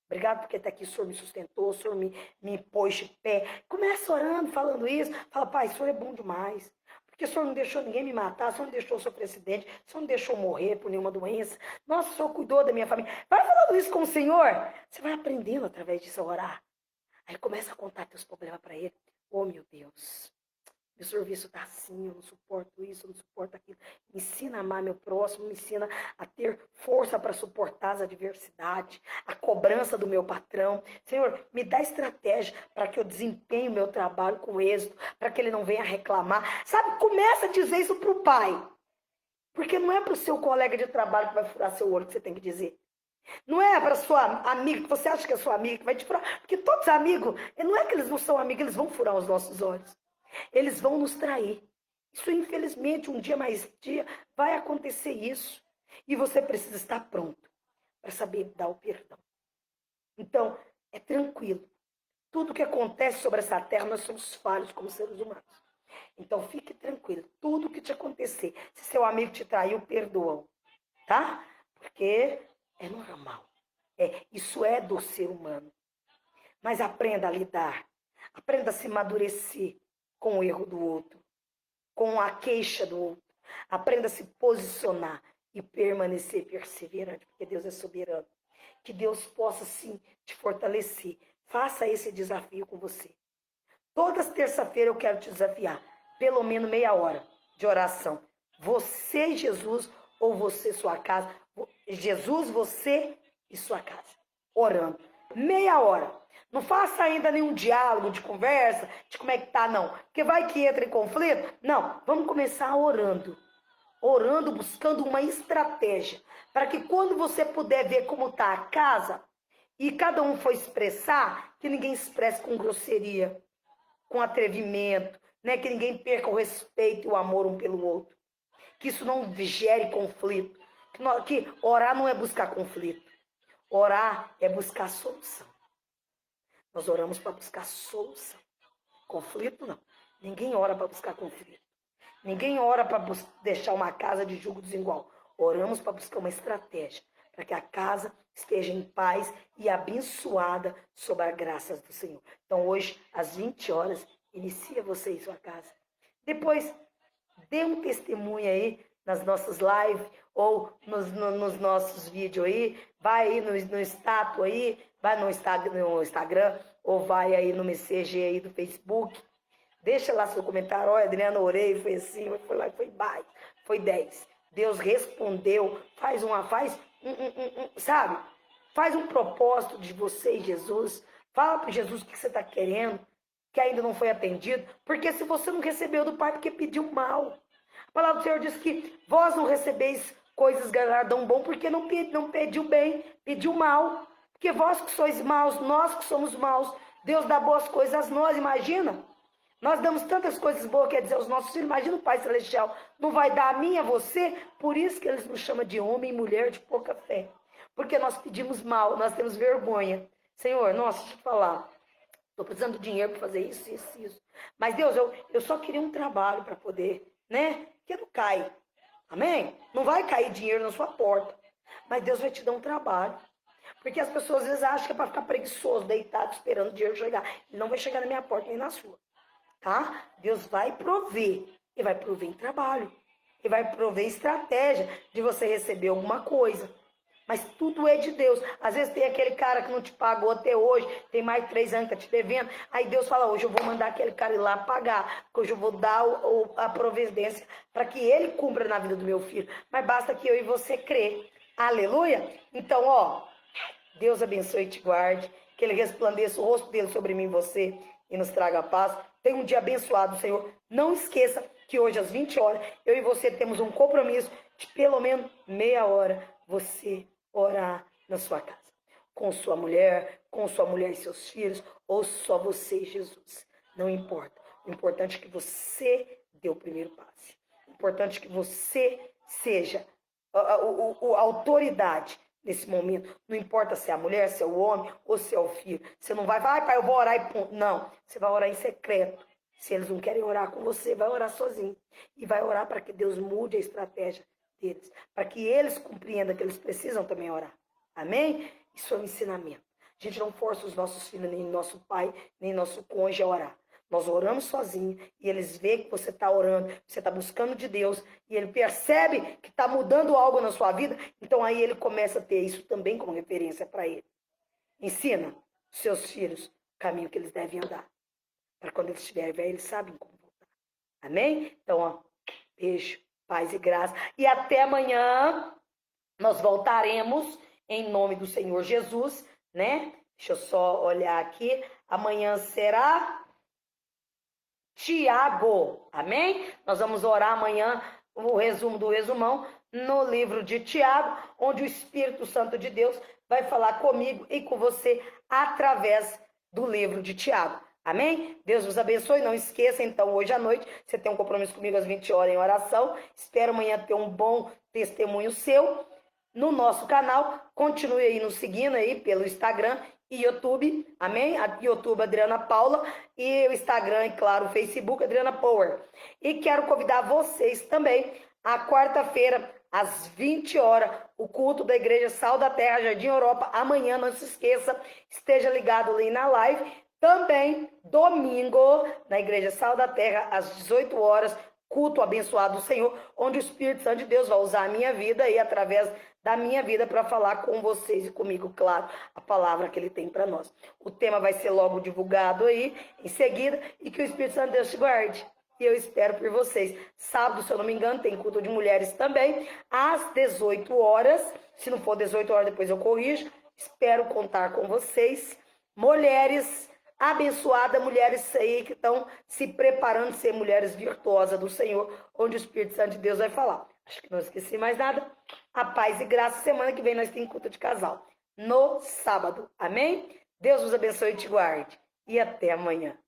Obrigado porque está aqui, o Senhor me sustentou, o Senhor me pôs de pé. Começa orando, falando isso. Fala, Pai, o Senhor é bom demais. Porque o Senhor não deixou ninguém me matar, o Senhor não deixou eu ser presidente, o Senhor não deixou eu morrer por nenhuma doença. Nossa, o Senhor cuidou da minha família. Vai falando isso com o Senhor. Você vai aprendendo através disso a orar. Aí começa a contar teus problemas para Ele. Oh, meu Deus. Meu serviço está assim, eu não suporto isso, eu não suporto aquilo. Me ensina a amar meu próximo, me ensina a ter força para suportar as adversidades, a cobrança do meu patrão. Senhor, me dá estratégia para que eu desempenhe o meu trabalho com êxito, para que ele não venha reclamar. Sabe, começa a dizer isso para o pai. Porque não é para o seu colega de trabalho que vai furar seu olho que você tem que dizer. Não é para sua amiga, que você acha que é sua amiga, que vai te furar. Porque todos os amigos, não é que eles não são amigos, eles vão furar os nossos olhos. Eles vão nos trair. Isso, infelizmente, um dia mais dia, vai acontecer isso. E você precisa estar pronto para saber dar o perdão. Então, é tranquilo. Tudo que acontece sobre essa terra, nós somos falhos como seres humanos. Então, fique tranquilo. Tudo que te acontecer, se seu amigo te traiu, perdoa. Tá? Porque é normal. Isso é do ser humano. Mas aprenda a lidar. Aprenda a se amadurecer com o erro do outro, com a queixa do outro. Aprenda a se posicionar e permanecer perseverante, porque Deus é soberano. Que Deus possa, sim, te fortalecer. Faça esse desafio com você. Todas as terça-feiras eu quero te desafiar, pelo menos meia hora de oração. Você e Jesus, ou você e sua casa. Jesus, você e sua casa. Orando. Meia hora. Não faça ainda nenhum diálogo de conversa, de como é que tá, não. Porque vai que entra em conflito. Não, vamos começar orando. Orando, buscando uma estratégia. Para que quando você puder ver como tá a casa, e cada um for expressar, que ninguém expresse com grosseria, com atrevimento, né? Que ninguém perca o respeito e o amor um pelo outro. Que isso não gere conflito. Que orar não é buscar conflito. Orar é buscar solução. Nós oramos para buscar solução. Conflito, não. Ninguém ora para buscar conflito. Ninguém ora para deixar uma casa de jugo desigual. Oramos para buscar uma estratégia, para que a casa esteja em paz e abençoada sob as graças do Senhor. Então, hoje, às 20 horas, inicia você em sua casa. Depois, dê um testemunho aí nas nossas lives ou nos nossos vídeos aí. Vai aí no status aí, vai no Instagram ou vai aí no Messenger aí do Facebook. Deixa lá seu comentário. Olha, Adriana, orei, foi assim, foi lá, foi baixo, foi 10. Deus respondeu. Sabe? Faz um propósito de você e Jesus. Fala para Jesus o que você está querendo, que ainda não foi atendido. Porque se você não recebeu do Pai, porque pediu mal. A palavra do Senhor diz que vós não recebeis coisas galardão bom, porque não pediu bem, pediu mal. Porque vós que sois maus, nós que somos maus, Deus dá boas coisas a nós, imagina. Nós damos tantas coisas boas, quer dizer, aos nossos filhos. Imagina o Pai Celestial, não vai dar a mim e a você? Por isso que eles nos chamam de homem e mulher de pouca fé. Porque nós pedimos mal, nós temos vergonha. Senhor, nossa, deixa eu te falar. Estou precisando de dinheiro para fazer isso, isso, isso. Mas Deus, eu só queria um trabalho para poder, né? Que não cai. Amém? Não vai cair dinheiro na sua porta. Mas Deus vai te dar um trabalho. Porque as pessoas às vezes acham que é para ficar preguiçoso, deitado, esperando o dinheiro chegar. Ele não vai chegar na minha porta nem na sua. Tá? Deus vai prover. E vai prover em trabalho. E vai prover estratégia de você receber alguma coisa. Mas tudo é de Deus. Às vezes tem aquele cara que não te pagou até hoje, tem mais de 3 anos que tá te devendo. Aí Deus fala, hoje eu vou mandar aquele cara ir lá pagar, porque hoje eu vou dar a providência para que ele cumpra na vida do meu filho. Mas basta que eu e você crer. Aleluia? Então, ó, Deus abençoe e te guarde, que ele resplandeça o rosto dele sobre mim e você e nos traga paz. Tenha um dia abençoado, Senhor. Não esqueça que hoje às 20 horas, eu e você temos um compromisso de pelo menos meia hora você orar na sua casa. Com sua mulher e seus filhos, ou só você e Jesus. Não importa. O importante é que você dê o primeiro passo. O importante é que você seja a autoridade nesse momento. Não importa se é a mulher, se é o homem ou se é o filho. Você não vai falar, pai, eu vou orar e ponto. Não, você vai orar em secreto. Se eles não querem orar com você, vai orar sozinho. E vai orar para que Deus mude a estratégia deles. Para que eles compreendam que eles precisam também orar. Amém? Isso é um ensinamento. A gente não força os nossos filhos, nem nosso pai, nem nosso cônjuge a orar. Nós oramos sozinhos e eles veem que você está orando, você está buscando de Deus e ele percebe que está mudando algo na sua vida, então aí ele começa a ter isso também como referência para ele. Ensina os seus filhos o caminho que eles devem andar, para quando eles estiverem velhos, eles sabem como voltar. Amém? Então, ó, beijo, paz e graça. E até amanhã nós voltaremos em nome do Senhor Jesus, né? Deixa eu só olhar aqui. Amanhã será Tiago, amém? Nós vamos orar amanhã, o resumo do resumão, no livro de Tiago, onde o Espírito Santo de Deus vai falar comigo e com você através do livro de Tiago, amém? Deus vos abençoe, não esqueça, então, hoje à noite, você tem um compromisso comigo às 20 horas em oração, espero amanhã ter um bom testemunho seu no nosso canal, continue aí nos seguindo aí pelo Instagram e YouTube, amém? A YouTube Adriana Paula e o Instagram, e claro, o Facebook Adriana Power. E quero convidar vocês também a quarta-feira, às 20 horas, o culto da Igreja Sal da Terra, Jardim Europa. Amanhã, não se esqueça, esteja ligado ali na live. Também, domingo, na Igreja Sal da Terra, às 18 horas, culto abençoado do Senhor, onde o Espírito Santo de Deus vai usar a minha vida e através da minha vida para falar com vocês e comigo, claro, a palavra que ele tem para nós. O tema vai ser logo divulgado aí, em seguida, e que o Espírito Santo de Deus te guarde. E eu espero por vocês. Sábado, se eu não me engano, tem culto de mulheres também, às 18 horas. Se não for 18 horas, depois eu corrijo. Espero contar com vocês. Mulheres abençoadas, mulheres aí que estão se preparando a ser mulheres virtuosas do Senhor, onde o Espírito Santo de Deus vai falar. Acho que não esqueci mais nada. A paz e graça. Semana que vem nós temos culto de casal. No sábado. Amém? Deus vos abençoe e te guarde. E até amanhã.